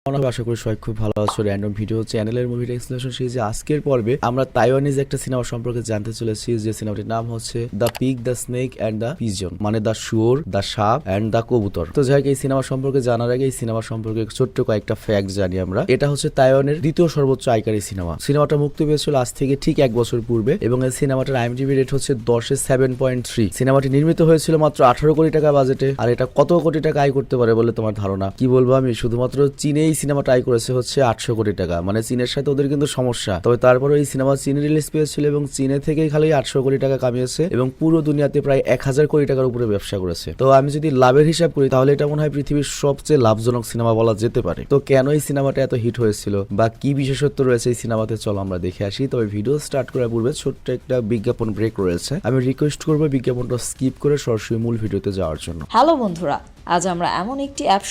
আশা করি সবাই খুব ভালো আছো। র্যান্ডম ভিডিও চ্যানেলের মুভি এক্সপ্লেনেশন সিরিজে আজকের পর্বে আমরা তাইওয়ানিজ একটা সিনেমা সম্পর্কে জানতে চলেছি, যে সিনেমাটির নাম হচ্ছে the pig, the snake and the pigeon, মানে দ্য শুয়োর, দ্য সাপ অ্যান্ড দ্য কবুতর। তো যাই হোক, এই সিনেমা সম্পর্কে জানার আগে এই সিনেমা সম্পর্কে ছোট্ট কয়েকটা ফ্যাক্ট জানি আমরা। এটা হচ্ছে তাইওয়ানের দ্বিতীয় সর্বোচ্চ আয়কারী সিনেমা। সিনেমাটা মুক্তি পেয়েছিল আজ থেকে ঠিক 1 বছর পূর্বে এবং এই সিনেমাটার IMDb রেট হচ্ছে 10-এ 7.3। সিনেমাটি নির্মিত হয়েছিল মাত্র 18 কোটি টাকা বাজেটে। আর এটা কত কোটি টাকা আয় করতে পারে বলে তোমার ধারণা? কি বলবো আমি, শুধুমাত্র চীনে এই সিনেমাটা আয় করেছে হচ্ছে 800 কোটি টাকা। মানে চীনের সাথে ওদের কিন্তু সমস্যা, তবে তারপরে এই সিনেমা চীনে রিলিজ পেয়েছিল এবং চীনে থেকেই খালি 800 কোটি টাকা কামিয়েছে এবং পুরো দুনিয়াতে প্রায় 1000 কোটি টাকার উপরে ব্যবসা করেছে। তো আমি যদি লাভের হিসাব করি তাহলে এটা মনে হয় পৃথিবীর সবচেয়ে লাভজনক সিনেমা বলা যেতে পারে। তো কেন এই সিনেমাটা এত হিট হয়েছিল বা কি বিশেষত্ব রয়েছে এই সিনেমাতে, চলো আমরা দেখে আসি। তবে ভিডিও স্টার্ট করার পূর্বে ছোট্ট একটা বিজ্ঞাপন ব্রেক রয়েছে, আমি রিকোয়েস্ট করবো বিজ্ঞাপনটা স্কিপ করে সরাসরি মূল ভিডিওতে যাওয়ার জন্য। হ্যালো বন্ধুরা, আজ আমরা এমন একটি অ্যাপ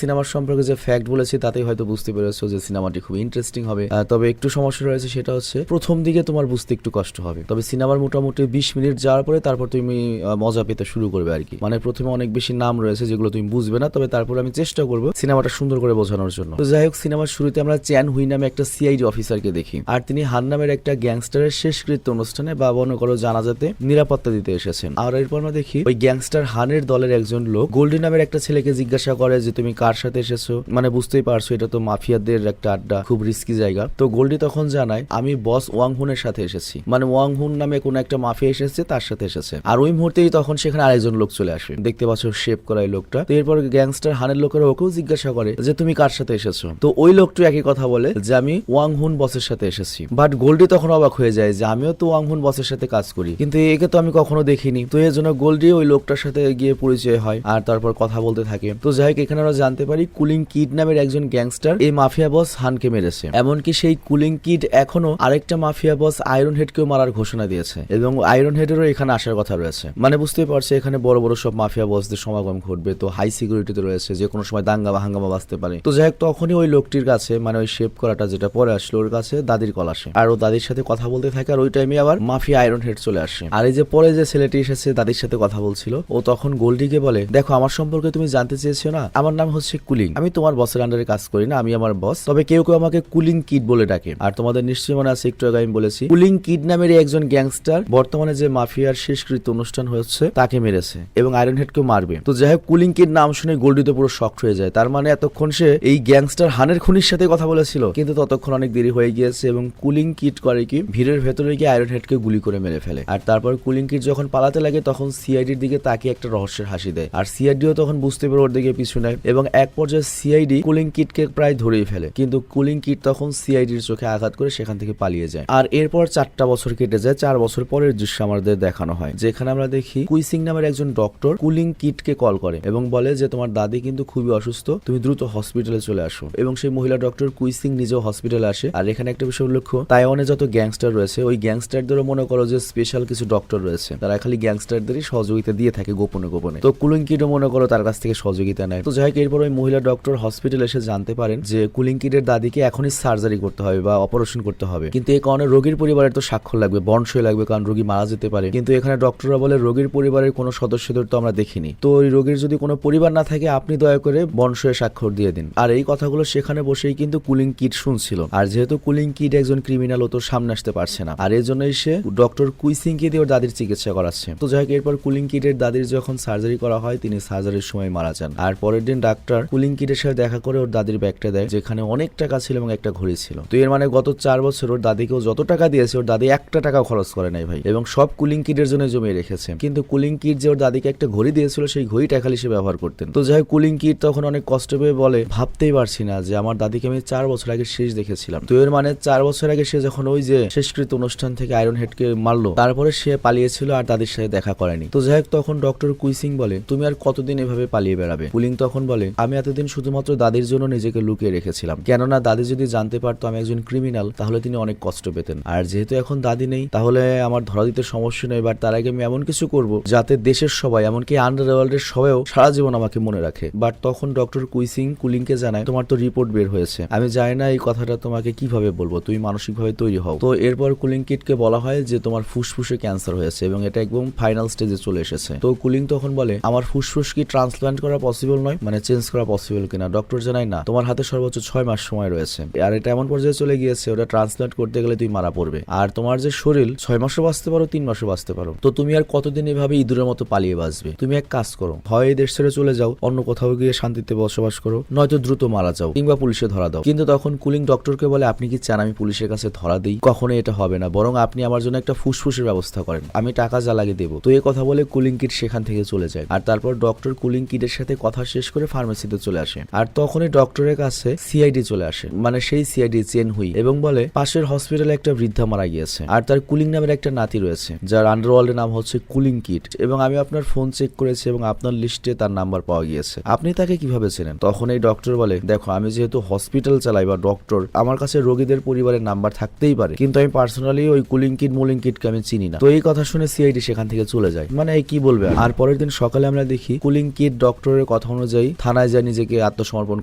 সিনেমার সম্পর্কে যে ফ্যাক্ট বলেছি তাতেই হয়তো বুঝতে পেরেছো যে সিনেমাটি খুব ইন্টারেস্টিং হবে। তবে একটু সমস্যা রয়েছে, সেটা হচ্ছে প্রথম দিকে তোমার বুঝতে একটু কষ্ট হবে। তবে সিনেমার মোটামুটি 20 মিনিট যাওয়ার পরে তারপর তুমি মজা পেতে শুরু করবে আর কি। মানে প্রথমে অনেক বেশি নাম রয়েছে যেগুলো তুমি বুঝবে না, তবে তারপর আমি চেষ্টা করবো সিনেমাটা সুন্দর করে বোঝানোর জন্য। তো যাই হোক, সিনেমার শুরুতে আমরা চ্যান হুই নামে একটা CID অফিসারকে দেখি, আর তিনি হান নামের একটা গ্যাংস্টারের শেষকৃত্য অনুষ্ঠানে বা মনে করো জানাজাতে নিরাপত্তা দিতে এসেছেন। আর এরপর আমরা দেখি ওই গ্যাংস্টার হানের দলের একজন লোক গোল্ডি নামের একটা ছেলেকে জিজ্ঞাসা করে যে তুমি কার সাথে এসেছো। মানে বুঝতেই পারছো এটা তো মাফিয়াদের একটা আড্ডা, খুব রিস্কি জায়গা। তো গোল্ডি তখন জানায় আমি বস ওয়াং হুনের সাথে এসেছি, মানে ওয়াং হুন নামে কোন একটা মাফিয়া এসেছে, তার সাথে এসেছে। আর ওই মুহূর্তেই তখন সেখানে আরেকজন লোক চলে আসে, দেখতে পাচ্ছ শেপ করা এই লোকটা। তো এরপর গ্যাংস্টার হানের লোকেরা ওকেও জিজ্ঞাসা করে যে তুমি কার সাথে এসেছো। তো ওই লোকটা একই কথা বলে যে আমি ওয়াং হুন বসের সাথে এসেছি। বাট গোল্ডি তখন অবাক হয়ে যায় যে আমিও তো ওয়াং হুন বসের সাথে কাজ করি, কিন্তু একে তো আমি কখনো দেখিনি। তো এর জন্য গোল্ডি ওই লোকটার সাথে গিয়ে পরিচয় হয় আর তারপর কথা বলতে থাকে। তো যাই হোক, এখানে আমরা জানতে পারি কুলিং কিড নামের একজন গ্যাংস্টার এই মাফিয়া বস হানকে মেরেছে। এমনকি সেই কুলিং কিড এখনো আরেকটা মাফিয়া বস আয়রন হেডকেও মারার ঘোষণা দিয়েছে এবং আয়রন হেডেরও এখানে আসার কথা রয়েছে। মানে বুঝতেই পারছে এখানে বড় বড় সব মাফিয়া বসদের সমাগম ঘটবে। তো হাই সিকিউরিটিতে রয়েছে, যে কোনো সময় দাঙ্গা বা হাঙ্গামা বাঁচতে পারে। তো যাই হোক, তখনই ওই লোকটির কাছে, মানে ওই শেপ করাটা যেটা পরে আসলো, ওর কাছে দাদির কল আসে আর ও দাদির সাথে কথা বলতে থাকে। আর ওই টাইমে আবার মাফিয়া আয়রন হেড চলে আসে। আর এই যে পরে যে ছেলেটি এসেছে দাদির সাথে কথা বলছিল, ও তখন গোল্ডিকে বলে দেখো আমার সম্পর্কে তুমি জানতে চেয়েছো না, আমার নাম হচ্ছে কুলিং, আমি তোমার বসের আন্ডারে কাজ করি না, আমি আমার বস। তবে কেউ কেউ আমাকে কুলিং কিড বলে ডাকে। আর তোমাদের নিশ্চয়ই মনে আছে একটু আগে আমি বলেছি কুলিং কিড নামের একজন গ্যাংস্টার বর্তমানে যে মাফিয়ার শেষকৃত্য অনুষ্ঠান হচ্ছে তাকে মেরেছে এবং আয়রন হেডকেও মারবে। তো যাই হোক, কুলিং কিড নাম শুনে গোল্ডি তো পুরো শকড হয়ে যায়। তার মানে এতক্ষণ সে এই গ্যাংস্টার হানের খুনির সাথে কথা বলেছিল, কিন্তু ততক্ষণ অনেক দেরি হয়ে গিয়েছে এবং কুলিং কিড করে কি ভিড়ের ভেতরে গিয়ে আয়রন হেডকে গুলি করে মেরে ফেলে। আর তারপর কুলিং কিড যখন পালাতে লাগে তখন সিআইডির দিকে তাকিয়ে একটা রহস্যের হাসি দেয়। আর সিআইডিও তখন বুঝতে পারে ওর দিকে পিছু নেয় এবং এক পর্যায়ে সিআইডি কুলিং কিডকে প্রায় ধরেই ফেলে, কিন্তু কুলিং কিড তখন সিআইডির চোখে আঘাত করে সেখান থেকে পালিয়ে যায়। আর এরপর 4টা বছর কেটে যায়। 4 বছর পরের দৃশ্য আমাদের দেখানো হয়, যেখানে আমরা দেখি কুইসিং নামের একজন ডক্টর কুলিং কিডকে কল করে এবং বলে যে তোমার দাদি কিন্তু খুবই অসুস্থ, তুমি দ্রুত হসপিটালে চলে আসো। এবং সেই মহিলা ডক্টর কুইসিং নিজেও হসপিটালে আসে। আর এখানে একটা বিষয় উল্লেখ্য, তাইওয়ানে যত গ্যাংস্টার রয়েছে ওই গ্যাংস্টারদেরও মনে করো যে স্পেশাল কিছু ডক্টর রয়েছে, তারা খালি গ্যাংস্টারদেরই সহযোগিতা দিয়ে থাকে গোপনে গোপনে। তো কুলিং কিডও মনে করো তার কাছ থেকে সহযোগিতা নেয়। তো যাই হোক, এরপর ওই মহিলা ডক্টর হসপিটালে এসে জানতে পারেন যে কুলিং কিডের দাদিকে এখনই সার্জারি করতে হবে বা অপারেশন করতে হবে, কিন্তু এই কারণে রোগীর পরিবারের তো স্বাক্ষর লাগবে, বন্ডসই লাগবে, কারণ রোগী মারা যেতে পারে। কিন্তু এখানে ডক্টররা বলে রোগীর পরিবারের কোনো সদস্যদের তো আমরা দেখিনি, তো ওই রোগীর যদি কোনো পরিবার না থাকে আপনি দয়া করে বন্ডসয়ে স্বাক্ষর দিয়ে দিন। আর এই কথাগুলো সেখানে বসেই কিন্তু কুলিং কিড শুনছিল। আর যেহেতু কুলিং কিড একজন ক্রিমিনাল, ও তো সামনে আসতে পারছে না, আর এর জন্যই সে ডক্টর কুইসিং কে দিয়ে ওর দাদির চিকিৎসা করাচ্ছে। তো যাই হোক, এরপর কুলিং কিডের দাদির যখন সার্জারি করা হয় তিনি সার্জারির সময় মারা যান। আর পরের দিন ডাক্তার কুলিং কিডের সাথে দেখা করে ওর দাদির ব্যাগটা দেয়, যেখানে অনেক টাকা ছিল এবং একটা ঘড়ি ছিল। তো এর মানে গত 4 বছর ওর দাদিকেও যত টাকা দিয়েছে ওর দাদি একটা টাকা খরচ করে নাই ভাই, এবং সব কুলিং কিডের জন্য জমিয়ে রেখেছে। কিন্তু কুলিং কিড যে ওর দাদিকে একটা ঘড়ি দিয়েছিল সেই ঘড়িটা খালি সে ব্যবহার করতেন। তো যাই হোক, কুলিং কিড তখন অনেক কষ্ট পেয়ে বলে ভাবতেই পারছি না যে আমার দাদিকে আমি 4 বছর আগে শেষ দেখেছিলাম। তো এর মানে 4 বছর আগে সে যখন ওই যে শেষকৃত অনুষ্ঠান থেকে আয়রন হেডকে মারলো তারপরে সে পালিয়েছিল আর দাদির সাথে দেখা করেনি। তো যাই হোক, তখন ডক্টর কুইসিং বলে তুমি আর কতদিন এভাবে পালিয়ে বেড়াবে? কুলিং তখন বলে আমি এতদিন শুধুমাত্র দাদির জন্য নিজেকে লুকিয়ে রেখেছিলাম, কেননা দাদি যদি জানতে পারতো আমি একজন ক্রিমিনাল তাহলে তিনি অনেক কষ্ট পেতেন। আর যেহেতু এখন দাদি নেই তাহলে আমার ধরা দিতে সমস্যা নেই, বাট তার আগে আমি এমন কিছু করব যাতে দেশের সবাই এমনকি আন্ডারওয়ার্ল্ডের সবাইও সারা জীবন আমাকে মনে রাখে। বাট তখন ডক্টর কুইসিং কুলিংকে জানায় তোমার তো রিপোর্ট বের হয়েছে, আমি জানি না এই কথাটা তোমাকে কিভাবে বলবো, তুমি মানসিকভাবে তৈরি হও। তো এরপর কুলিং কিডকে বলা হয় যে তোমার ফুসফুসে ক্যান্সার হয়েছে এবং এটা একদম ফাইনাল স্টেজে চলে এসেছে। তো কুলিং তখন বলে আমার ফুসফুস কি ট্রান্সপ্লান্ট করা পসিবল নয়, মানে চেঞ্জ চেঞ্জ করা পসিবল কিনা। ডক্টর জানায় না, তোমার হাতে সর্বোচ্চ 6 মাস সময় রয়েছে, আর এটা এমন পর্যায়ে চলে গিয়েছে ওটা ট্রান্সপ্লান্ট করতে গেলে তুই মারা পড়বে, আর তোমার যে শরীর 6 মাসও বাঁচতে পারো, 3 মাসও বাঁচতে পারো, তো তুমি আর কতদিন এভাবে ইঁদুরের মতো পালিয়ে বাঁচবে? তুমি এক কাজ করো, হয় এই দেশ ছেড়ে চলে যাও, অন্য কোথাও গিয়ে শান্তিতে বসবাস করো, নয়তো দ্রুত মারা যাও কিংবা পুলিশে ধরা দাও। কিন্তু তখন কুলিং ডক্টরকে বলে, আপনি কি চান আমি পুলিশের কাছে ধরা দিই? কখনো এটা হবে না, বরং আপনি আমার জন্য একটা ফুসফুসের ব্যবস্থা করেন, আমি টাকা জ্বালাগে দেবো। তো এই কথা বলে কুলিং কিট সেখান থেকে চলে যায়, আর তারপর ডক্টর কুলিং কিটের সাথে কথা শেষ করে ফার্মেসিতে চলে আসে। আর তখনই ডক্টরের কাছে সিআইডি চলে আসে, মানে সেই সিআইডি চেন হুই, এবং বলে পাশের হসপিটালে একটা বৃদ্ধা মারা গিয়েছে, আর তার কুলিং নামের একটা নাতি রয়েছে যার আন্ডারওয়ার্ল্ডের নাম হচ্ছে কুলিং কিট, এবং আমি আপনার ফোন চেক করেছি এবং আপনার লিস্টে তার নাম্বার পাওয়া গিয়েছে, আপনি তাকে কিভাবে চেনেন? তখন এই ডক্টর বলে, দেখো আমি যেহেতু হসপিটাল চালাই বা ডক্টর, আমার কাছে রোগীদের পরিবারের নাম্বার থাকতেই পারে, কিন্তু আমি পার্সোনালি ওই কুলিং কিট মুলিং কিটকে আমি চিনি না। তো এই কথা শুনে সিআইডি সেখান থেকে চলে যায়, মানে এই কি বলবে। আর পরের দিন সকালে আমরা দেখি কুলিং কিট ডক্টরের কথা অনুযায়ী থানায় যায় নিজেকে আত্মসমর্পণ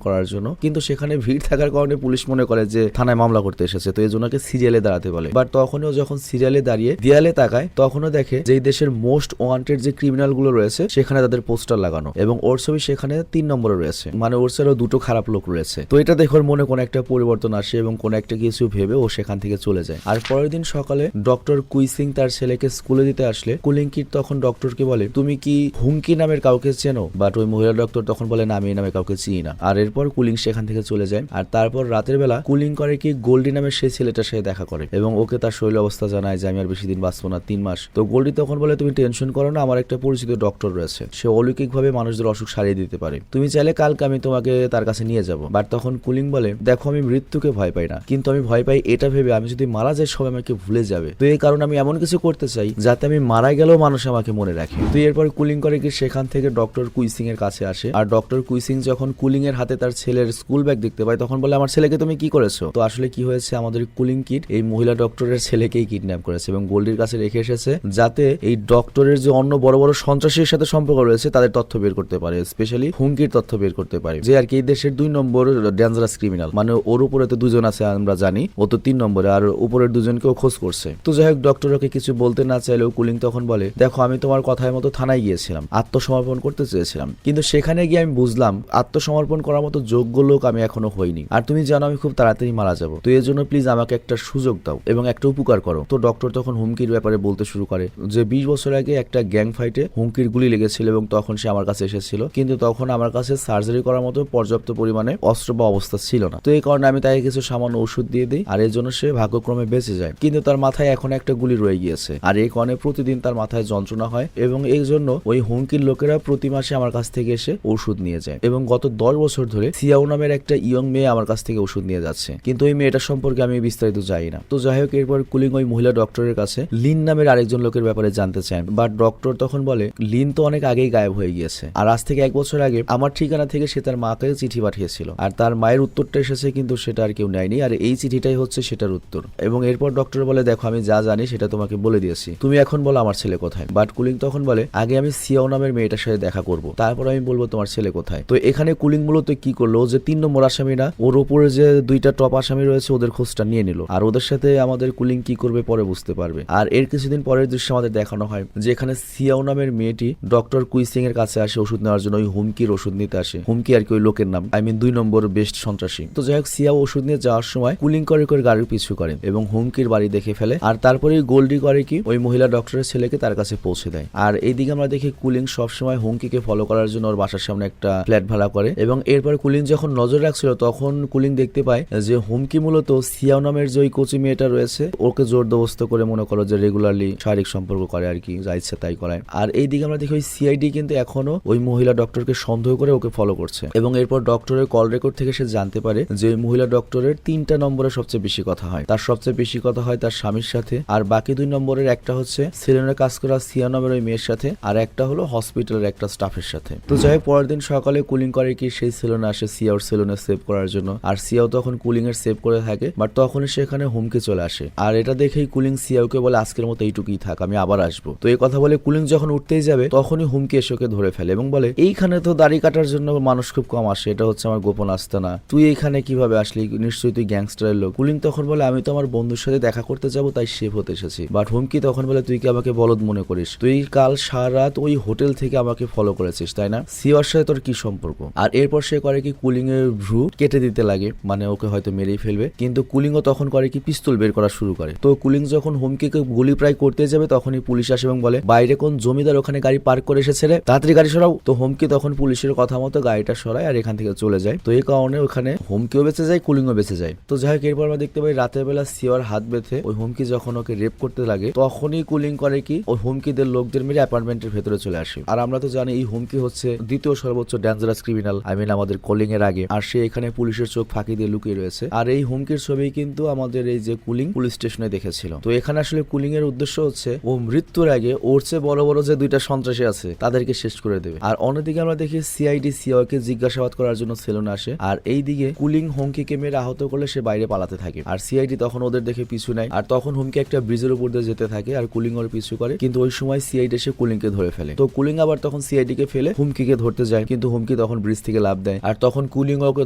করার জন্য, কিন্তু সেখানে ভিড় থাকার কারণে পুলিশ মনে করে যে থানায় মামলা করতে এসেছে, তো এই জন্য সিরিয়ালে দাঁড়াতে বলে। বাট তখনও যখন সিরিয়ালে দাঁড়িয়ে দেয়ালে তাকায়, তখনও দেখে যে দেশের মোস্ট ওয়ান্টেড যে ক্রিমিনাল গুলো রয়েছে সেখানে তাদের পোস্টার লাগানো, এবং ওর ছবি সেখানে 3 নম্বরে রয়েছে, মানে ওর ছাড়াও 2টো খারাপ লোক রয়েছে। তো এটা দেখে ওর মনে কোনো একটা পরিবর্তন আসে এবং কোনো একটা কিছু ভেবে ও সেখান থেকে চলে যায়। আর পরের দিন সকালে ডক্টর কুইসিং তার ছেলেকে স্কুলে দিতে আসলে কুলিং কিট তখন ডক্টরকে বলে, তুমি কি হুঙ্কি নামের কাউকে চেনো? বাট ওই মহিলা ডক্টর তখন বলে, না আমি এই নামে কাউকে চিনি না। আর এরপর কুলিং সেখান থেকে চলে যায়, আর তারপর রাতের বেলা কুলিং করে কি গোল্ডি নামের সেই ছেলেটার সাথে দেখা করে এবং ওকে তার শরীর অবস্থা জানায় যে আমি আর বেশি দিন বাঁচবো না, 3 মাস। তো গোল্ডি তখন বলে, তুমি টেনশন করো না, আমার একটা পরিচিত ডক্টর রয়েছে, সে অলৌকিক ভাবে মানুষদের অসুখ সারিয়ে দিতে পারে, তুমি চাইলে কালকে আমি তোমাকে তার কাছে নিয়ে যাব। বাট তখন কুলিং বলে, দেখো আমি মৃত্যুকে ভয় পাই না, কিন্তু আমি ভয় পাই এটা ভেবে আমি যদি মারা যাই সবাই আমাকে ভুলে যাবে, তো এই কারণে আমি এমন কিছু করতে চাই যাতে আমি মারা গেলেও মানুষ আমাকে মনে রাখে। তো এরপর কুলিং করে কি সেখান থেকে ডক্টর কুইসিং এর কাছে আসে, আর ডক্টর কুইসিং যখন কুলিং এর হাতে তার ছেলের স্কুল ব্যাগ দেখতে পায় তখন বলে, আমার ছেলেকে তুমি কি করেছো? তো আসলে কি হয়েছে, আমাদের কুলিং কিট এই মহিলা ডক্টরের ছেলেকেই কিডন্যাপ করেছে এবং গোল্ডির কাছে রেখে এসেছে যাতে এই ডক্টরের যে অন্য বড় বড় সন্ত্রাসীর সাথে সম্পর্ক রয়েছে তাদের তথ্য বের করতে পারে, স্পেশালি হুঙ্কির তথ্য বের করতে পারে, যে আর কি এই দেশের 2 নম্বর ডেঞ্জারাস ক্রিমিনাল, মানে ওর উপরে তো 2জন আছে আমরা জানি, ও তো 3 নম্বরে, আর উপরের 2জনকেও খোঁজ করছে। তো যাই হোক ডক্টর ওকে কিছু বলতে না চাইলেও কুলিং তখন বলে, দেখো আমি তোমার কথার মতো থানায় গিয়েছিলাম, আত্মসমর্পণ করতে চেয়েছিলাম, কিন্তু সেখানে গিয়ে আমি বুঝলাম আত্মসমর্পণ করার মতো যোগ্য লোক আমি এখনো হইনি, আর তুমি জানো আমি খুব তাড়াতাড়ি মারা যাবো, তো এর জন্য প্লিজ আমাকে একটা সুযোগ দাও এবং একটা উপকার করো। তো ডক্টর তখন হুমকির ব্যাপারে বলতে শুরু করে যে 20 বছর আগে একটা গ্যাং ফাইটে হুমকির গুলি লেগেছিল এবং তখন সে আমার কাছে এসেছিল, কিন্তু তখন আমার কাছে সার্জারি করার মতো পর্যাপ্ত পরিমাণে অস্ত্র বা অবস্থা ছিল না, তো এই কারণে আমি তাকে কিছু সামান্য ওষুধ দিয়ে দিই, আর এর জন্য সে ভাগ্যক্রমে বেঁচে যায়, কিন্তু তার মাথায় এখন একটা গুলি রয়ে গিয়েছে, আর এই কারণে প্রতিদিন তার মাথায় যন্ত্রণা হয়, এবং এই জন্য ওই হুমকির লোকেরা প্রতি মাসে আমার কাছ থেকে এসে ওষুধ নিয়ে যায়, এবং গত 10 বছর ধরে সিয়াও নামের একটা ইয়ং মেয়ে আমার কাছ থেকে ওষুধ নিয়ে যাচ্ছে, কিন্তু ওই মেয়েটার সম্পর্কে আমি বিস্তারিত জানি না। তো যাই হোক এরপর কুলিং ওই মহিলা ডক্টরের কাছে লিন নামের আরেকজন লোকের ব্যাপারে জানতে চান, বাট ডক্টর তখন বলে, লিন তো অনেক আগেই গায়েব হয়ে গিয়েছে, আর আজ থেকে 1 বছর আগে আমার ঠিকানা থেকে সে তার মাকে চিঠি পাঠিয়েছিল, আর তার মায়ের উত্তরটা এসেছে কিন্তু সেটা আর কেউ নেয়নি, আর এই চিঠিটাই হচ্ছে সেটার উত্তর। এবং এরপর ডক্টর বলে, দেখো আমি যা জানি সেটা তোমাকে বলে দিয়েছি, তুমি এখন বলো আমার ছেলে কোথায়। বাট কুলিং তখন বলে, আগে আমি সিয়াও নামের মেয়েটার সাথে দেখা করব, তারপর আমি বলবো তোমার ছেলে কোথায়। তো এখানে কুলিং মূলত কি করলো, যে 3 নম্বর আসামি না, ওর উপরে যে 2টা টপ আসামি রয়েছে ওদের খোঁজটা নিয়ে নিল, আর ওদের সাথে আমাদের কুলিং কি করবে পরে বুঝতে পারবে। আর এর কিছুদিন পরের দৃশ্য আমাদের দেখানো হয় যে এখানে সিয়াও নামের মেয়েটি ডক্টর কুইসিং এর কাছে আসে ওষুধ নেওয়ার জন্য, ওই হুমকির ওষুধ নিতে আসে, হুমকি আর কি ওই লোকের নাম, আই মিন 2 নম্বর বেস্ট সন্ত্রাসী। তো যাই হোক সিয়াও ওষুধ নিয়ে যাওয়ার সময় কুলিং করে গাড়ির পিছু করে এবং হুমকির বাড়ি দেখে ফেলে, আর তারপরে গোল্ডি করে কি ওই মহিলা ডক্টরের ছেলেকে তার কাছে পৌঁছে দেয়। আর এইদিকে আমরা দেখি কুলিং সবসময় হুমকিকে ফলো করার জন্য ওর বাসার সামনে একটা ফ্ল্যাট ভাড়া করে, এবং এরপর কুলিং যখন নজর রাখছিল তখন কুলিং দেখতে পায় যে হুমকি মূলত সিয়াও নামের যে ওই কোচি মেয়েটা রয়েছে ওকে জোরদবস্ত করে মনে করো যে রেগুলারলি শারীরিক সম্পর্ক করে আর কি, যা ইচ্ছে তাই করায়। আর এইদিকে আমরা দেখি ওই সিআইডি কিন্তু এখনো ওই মহিলা ডক্টরকে সন্দেহ করে ওকে ফলো করছে, এবং এরপর ডক্টরের কল রেকর্ড থেকে সে জানতে পারে যে ওই মহিলা ডক্টরের 3টা নম্বরে সবচেয়ে বেশি কথা হয়, তার সবচেয়ে বেশি কথা হয় তার স্বামীর সাথে, আর বাকি 2 নম্বরের একটা হচ্ছে সেলুনে কাজ করা সিয়া নামের ওই মেয়ের সাথে, আর একটা হলো হসপিটালের একটা স্টাফের সাথে। তো যাই পরের দিন সকালে কুলিং করে কি সেই সেলুনে আসে সিয়াওর সেলুনে সেভ করার জন্য, আর সিয়াও তখন কুলিং এর সেভ করে থাকে, বাট তখনই সেখানে হুমকি চলে আসে, আর এটা দেখেই কুলিং সিয়াওকে বলে আজকের মতো এইটুকুই থাক, আমি আবার আসবো। তো এই কথা বলে কুলিং যখন উঠতেই যাবে তখনই হুমকি এসে ওকে ধরে ফেলে এবং বলে, এইখানে তো দাড়ি কাটার জন্য মানুষ খুব কম আসে, এটা হচ্ছে আমার গোপন আস্তানা, তুই এইখানে কিভাবে আসলি, নিশ্চয়ই তুই গ্যাংস্টারের লোক। কুলিং তখন বলে, আমি তো আমার বন্ধুর সাথে দেখা করতে যাবো তাই সেভ হতে এসেছি। বাট হুমকি তখন বলে, তুই কি আমাকে বলদ মনে করিস? তুই কাল সারা রাত ওই হোটেল থেকে আমাকে ফলো করেছিস তাই না? সিওর সাথে তোর কি সম্পর্ক। আর এরপর সে করে কি কুলিং এর ভ্রু কেটে দিতে লাগে, মানে ওকে হয়তো মেরেই ফেলবে, কিন্তু কুলিংও তখন করে কি পিস্তল বের করা শুরু করে। তো কুলিং যখন হুমকিকে গুলি প্রায় করতে যাবে তখনই পুলিশ আসে এবং বলে বাইরে কোন জমিদার ওখানে গাড়ি পার্ক করে এসেছে রে, তাড়াতাড়ি গাড়ি সরাও। তো হুমকি তখন পুলিশের কথা মতো গাড়িটা সরায় আর এখান থেকে চলে যায়। তো এই কারণে ওখানে হুমকিও বেঁচে যায়, কুলিংও বেঁচে যায়। তো যাই হোক, এরপর আমরা দেখতে পাই রাতের বেলা সিওর হাত বেঁধে ওই হুমকি যখন ওকে রেপ করতে লাগে তখনই কুলিং করে কি ওই হুমকিদের লোকদের মেরে অ্যাপার্টমেন্টের ভেতরে চলে আসে। আর আমরা তো জানি এই হুমকি হচ্ছে দ্বিতীয় সর্বোচ্চ ডেঞ্জারাস ক্রিমিনাল, আমাদের কলিং এর আগে। আর সে এখানে পুলিশের চোখ ফাঁকি দিয়ে লুকিয়ে রয়েছে। আর এই হুমকির ছবি কিন্তু আমাদের এই যে কুলিং পুলিশ স্টেশনে দেখেছিল। তো এখানে আসলে কুলিং এর উদ্দেশ্য হচ্ছে ও মৃত্যুর আগে ওর চেয়ে বড় বড় যে দুইটা সন্ত্রাসী আছে তাদেরকে শেষ করে দেবে। আর অন্যদিকে আমরা দেখি সিআইডি সিওকে জিজ্ঞাসাবাদ করার জন্য সেলুনে আসে। আর এইদিকে কুলিং হুমকিকে মেরে আহত করলে সে বাইরে পালাতে থাকে। আর সিআইডি তখন ওদের দেখে পিছু নেয়। আর তখন হুমকি একটা ব্রিজের উপর দিয়ে যেতে থাকে আর কুলিং ওর পিছু করে, কিন্তু ওই সময় সিআইডি এসে কুলিংকে ধরে ফেলে। তো কুলিং আবার তখন সিআইডি কে ফেলে হুমকিকে ধরতে যায়, কিন্তু হুমকি তখন ব্রিজ থেকে লাফ দেয়। আর তখন কুলিং ওকে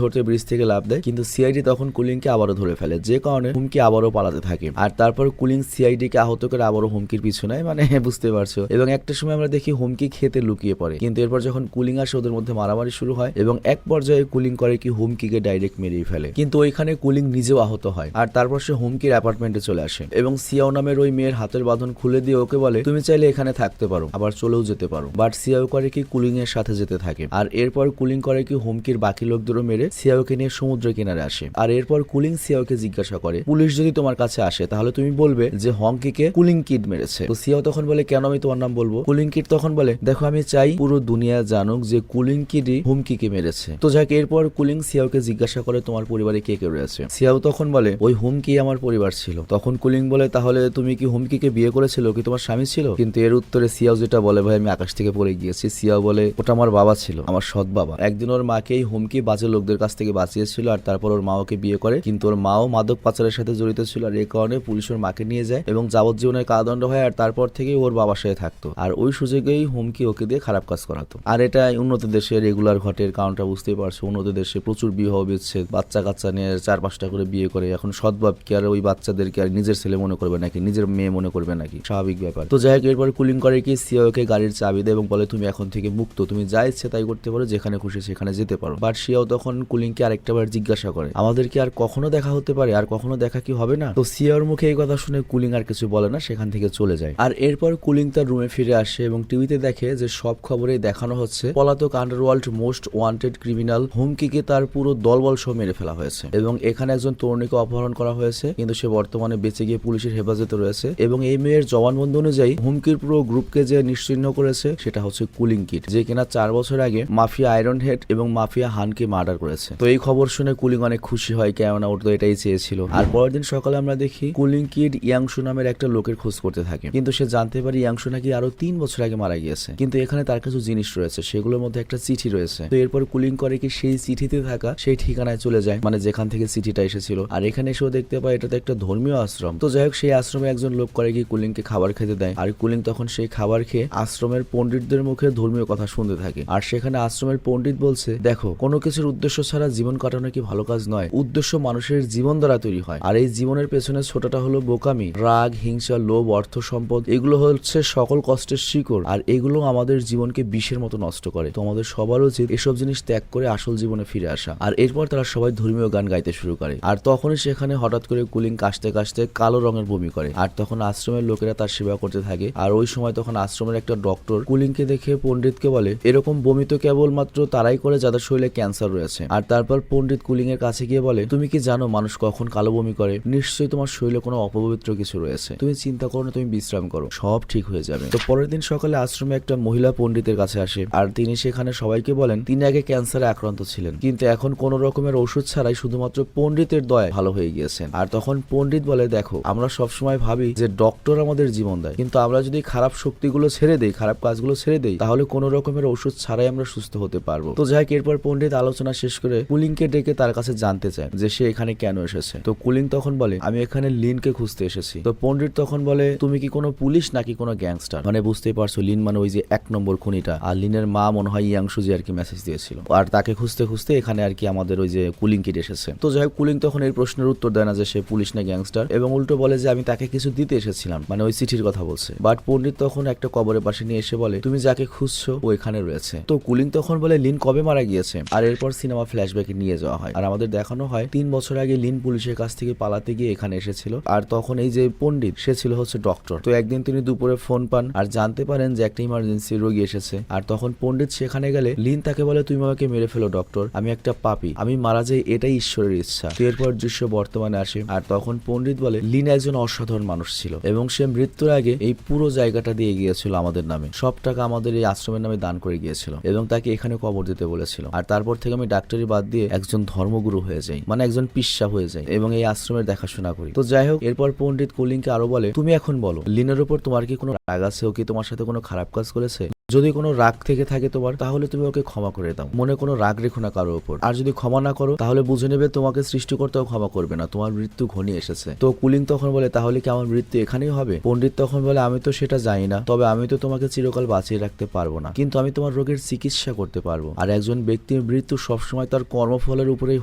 ধরতে ব্রিজ থেকে লাফ দেয়, কিন্তু সিআইডি তখন কুলিংকে আবারও ধরে ফেলে, যে কারণে হুমকি আবারও পালাতে থাকে। আর তারপর কুলিং সিআইডি কে আহত করে আবারও হুমকির পিছু নেয়, মানে বুঝতে পারছো। এবং একটা সময় আমরা দেখি হুমকি খেতে লুকিয়ে পড়ে, কিন্তু এরপর যখন কুলিং আসে ওদের মধ্যে মারামারি শুরু হয় এবং এক পর্যায়ে কুলিং করে কি হুমকিকে ডাইরেক্ট মেরেই ফেলে, কিন্তু ওইখানে কুলিং নিজেও আহত হয়। আর তারপর সে হুমকির অ্যাপার্টমেন্টে চলে আসে এবং সিয়াও নামের ওই মেয়ের হাতের বাঁধন খুলে দিয়ে ওকে বলে তুমি চাইলে এখানে থাকতে পারো, আবার চলেও যেতে পারো। বাট সিয়াও করে কি কুলিং এর সাথে যেতে থাকে। আর এরপর কুলিং করে কি হুমকির বাকি লোকদেরও মেরে সিয়াওকে নিয়ে সমুদ্র কিনারে আসে। আর এরপর কুলিং সিয়াওকে জিজ্ঞাসা করে পুলিশ যদি তোমার কাছে আসে তাহলে তুমি বলবে যে হংকিকে কুলিং কিড মেরেছে। তো সিয়াও তখন বলে কেন আমি তোমার নাম বলবো? কুলিং কিড তখন বলে দেখো আমি চাই পুরো দুনিয়া জানুক যে কুলিং কিডই হুমকিকে মেরেছে। তো যাক, এরপর কুলিং সিয়াওকে জিজ্ঞাসা করে তোমার পরিবারে কে কে রয়েছে? সিয়াও তখন বলে ওই হুমকি আমার পরিবার ছিল। তখন কুলিং বলে তাহলে তুমি কি হুমকিকে বিয়ে করেছিল, কি তোমার স্বামী ছিল? কিন্তু এর উত্তরে সিয়াও যেটা বলে ভাই আমি আকাশ থেকে পড়ে গিয়েছি। সিয়াও বলে ওটা আমার বাবা ছিল, আমার সৎ বাবা। একদিন ওর মাকে এই হুমকি বাজে লোকদের কাছ থেকে বাঁচিয়েছিল আর তারপর ওর মা ওকে বিয়ে করে, কিন্তু ওর মাও মাদক পাচারের সাথে জড়িত ছিল। আর এই কারণে পুলিশ ওর মাকে নিয়ে যায় এবং যাবজ্জীবনের কারাদণ্ড হয়। আর তারপর থেকে ওর বাবার সাথে থাকতো আর ওই সুযোগেই হুমকি ওকে দিয়ে খারাপ কাজ করাতো। আর এটা উন্নত দেশে রেগুলার ঘটে, এর কারণটা বুঝতেই পারছো। উন্নত দেশে প্রচুর বিবাহ বিচ্ছেদ, বাচ্চা কাচ্চা নিয়ে 4-5টা করে বিয়ে করে। এখন সৎবাব কি আর ওই বাচ্চাদেরকে আর নিজের ছেলে মনে করবে নাকি, নিজের মেয়ে মনে করবে নাকি? স্বাভাবিক ব্যাপার। তো যাই হোক, এরপর কুলিং করে কি সিয়াওকে গাড়ির চাবি দেয় এবং বলে তুমি এখন থেকে মুক্ত, তুমি যা ইচ্ছে তাই করতে পারো, যেখানে খুশি সেখানে যেতে পারো। বাট সিয়াও তখন কুলিংকে আরেকটা বার জিজ্ঞাসা করে আমাদের কি আর কখনো দেখা হতে পারে, আর কখনো দেখা কি হবে না? তো সিয়াওর মুখে এই কথা শুনে কুলিং আর কিছু বলে না, সেখান থেকে চলে যায়। আর এরপর কুলিং তার রুমে ফিরে আসে এবং টিভিতে দেখে যে সব খবরেই দেখানো হচ্ছে পলাতক আন্ডারওয়ার্ল্ড মোস্ট ওয়ান্টেড ক্রিমিনাল হুমকিকে তার পুরো দলবল সহ মেরে ফেলা হয়েছে এবং এখানে একজন তরুণীকে অপহরণ করা হয়েছে, কিন্তু সে বর্তমানে বেঁচে গিয়ে পুলিশের হেফাজতে রয়েছে। এবং এই মেয়ের জবানবন্দি অনুযায়ী হুমকির পুরো গ্রুপকে যে নিশ্চিহ্ন করেছে সেটা হচ্ছে কুলিং কিড, যে কিনা 4 বছর আগে মাফিয়া আয়রন হেড এবং মাফিয়া হানকে মার্ডার করেছে। তো এই খবর শুনে কুলিং অনেক খুশি হয়, কেননা ওর তো এটাই চেয়েছিল। আর পরের দিন সকালে আমরা দেখি কুলিং কিড ইয়াংশু নামের একটা লোকের খোঁজ করতে থাকে, কিন্তু সে জানতে পারে ইয়াংশু নাকি আরো 3 বছর আগে মারা গিয়েছে। কিন্তু এখানে তার কিছু জিনিস রয়েছে, সেগুলোর মধ্যে একটা চিঠি রয়েছে। তো এরপর কুলিং করে কি সেই চিঠিতে থাকা সেই ঠিকানায় চলে যায়, মানে যেখান থেকে চিঠিটা এসেছিল। আর এখানে এসেও দেখতে পায় এটাতে একটা ধর্মীয় আশ্রম। তো যাই হোক, সেই আশ্রমে একজন লোক করে কি কুলিংকে খাবার খেতে দেয়। আর কুলিং তখন সেই খাবার খেয়ে আশ্রমের পণ্ডিতদের মুখে ধর্মীয় কথা শুনতে থাকে। আর সেখানে আশ্রমের পণ্ডিত বলছে দেখো, কোনো কিছুর উদ্দেশ্য ছাড়া জীবন কাটানো কি ভালো কাজ নয়? উদ্দেশ্য মানুষের জীবন দ্বারা তৈরি হয়। আর এই জীবনের পেছনে ছোটটা হলো বোকামি, রাগ, হিংসা, লোভ, অর্থ সম্পদ, এগুলো হচ্ছে সকল কষ্টের শিকড়। আর এগুলো আমাদের জীবনকে বিষের মতো নষ্ট করে। তো আমাদের সবার উচিত এসব জিনিস ত্যাগ করে আসল জীবনে ফিরে আসা। আর এরপর তারা সবাই ধর্মীয় গান গাইতে শুরু করে। আর তখনই সেখানে হঠাৎ করে কুলিং কাশতে কাশতে কালো রঙের বমি করে। আর তখন আশ্রমের লোকেরা তার সেবা করতে থাকে। আর ওই সময় তখন আশ্রমের একটা ডক্টর কুলিংকে দেখে পণ্ডিতকে বলে এরকম বমি তো কেবলমাত্র তারাই করে যাদের শরীরে ক্যান্সার রয়েছে। আর তারপর পণ্ডিত কুলিং এর কাছে গিয়ে বলে তুমি কি জানো মানুষ কখন কালো বমি করে? নিশ্চয়ই তোমার শরীরে কোনো অপবিত্র কিছু রয়েছে, তুমি চিন্তা করো না, তুমি বিশ্রাম করো, সব ঠিক হয়ে যাবে। তো পরের দিন সকালে আশ্রমে একটা মহিলা পণ্ডিতের কাছে আসে। আর তিনি সেখানে সবাইকে বলেন তিনি আগে ক্যান্সারে আক্রান্ত ছিলেন, কিন্তু এখন কোন রকমের ওষুধ ছাড়াই শুধুমাত্র পণ্ডিতের দয়ায় ভালো হয়ে গিয়েছেন। আর তখন পণ্ডিত বলে দেখো, আমরা সবসময় ভাবি যে ডক্টর আমাদের জীবন দেয়, কিন্তু আমরা যদি খারাপ শক্তিগুলো ছেড়ে দেই, খারাপ কাজগুলো ছেড়ে দেই, তাহলে কোন রকমের ওষুধ ছাড়াই আমরা সুস্থ হতে পারবো। তো যাই হোক, এরপর পণ্ডিত আলোচনা শেষ করে কুলিংকে ডেকে তার কাছে জানতে চায় যে সে এখানে কেন এসেছে। তো কুলিং তখন বলে আমি এখানে লিনকে খুঁজতে এসেছি। তো পণ্ডিত তখন বলে তুমি কি কোনো পুলিশ নাকি কোনো গ্যাংস্টার? মানে বুঝতেই পারছো, লিন মানে ওই যে 1 নম্বর খুনিটা। আর লিনের মা মনে হয় ইয়াংশু যে আর কি মেসেজ দিয়েছিল। আর তাকে খুঁজতে খুঁজতে এখানে আর কি আমাদের ওই যে কুলিং কিড এসেছে। তো যাই হোক, কুলিং তখন এই প্রশ্নের উত্তর দেয় না যে সে পুলিশ না গ্যাংস্টার, এবং উল্টো বলে যে আমি তাকে কিছু দিতে এসেছিলাম, মানে ওই চিঠির কথা বলছে। বাট পণ্ডিত তখন একটা কবরের পাশে নিয়ে এসে বলে তুমি যাকে খুঁজছো ও এখানে রয়েছে। তো কুলিং তখন বলে লিন কবে মারা গিয়েছে। আর এরপর সিনেমা ফ্ল্যাশব্যাকে নিয়ে যাওয়া হয় আর আমাদের দেখানো হয় 3 বছর আগে লিন পুলিশের কাছ থেকে পালাতে গিয়ে এখানে এসেছিল। আর তখন এই যে পণ্ডিত সে ছিল হচ্ছে ডক্টর। তো একদিন তিনি দুপুরে ফোন পান আর জানতে পারেন যে একটা ইমার্জেন্সি রোগী এসেছে। আর তখন পণ্ডিত সেখানে গেলে লিন তাকে বলে তুমি আমাকে মেরে ফেলো ডক্টর, আমি একটা পাপী, আমি মারা যাই, এটাই ঈশ্বরের ইচ্ছা। তো এরপর দৃশ্য বর্তমানে আসে আর তখন পণ্ডিত বলে লিন একজন অসাধারণ মানুষ ছিল এবং সে মৃত্যুর আগে এই পুরো জায়গাটা দিয়ে গিয়েছিল আমাদের নামে, সব টাকা আমাদের এই আশ্রমের নামে দান করে গিয়েছিল এবং তাকে এখানে কবর দিতে বলেছিল। আর তারপর থেকে আমি ডাক্তারি বাদ দিয়ে একজন ধর্মগুরু হয়ে যাই, মানে একজন পিস্যা হয়ে যাই এবং এই আশ্রমের দেখাশোনা করি। তো যাই হোক, এরপর পণ্ডিত কুলিংকে আরো বলে তুমি এখন বলো লিনের উপর তোমার কি কোনো রাগ আছে, ও কি তোমার সাথে কোনো খারাপ কাজ করেছে? যদি কোনো রাগ থেকে থাকে তোমার তাহলে তুমি ওকে ক্ষমা করে দাও, মনে কোনো রাগ রেখো না কারোর উপর। আর যদি ক্ষমা না করো তাহলে বুঝে নেবে তোমাকে সৃষ্টিকর্তাও ক্ষমা করবে না, তোমার মৃত্যু ঘনিয়ে এসেছে। তো কুলিং তখন বলে তাহলে কি আমার মৃত্যু এখানেই হবে? পণ্ডিত তখন বলে আমি তো সেটা জানি না, তবে আমি তো তোমাকে চিরকাল বাঁচিয়ে রাখতে পারবো না, কিন্তু আমি তোমার রোগের চিকিৎসা করতে পারবো। আর একজন ব্যক্তির মৃত্যু সবসময় তার কর্মফলের উপরেই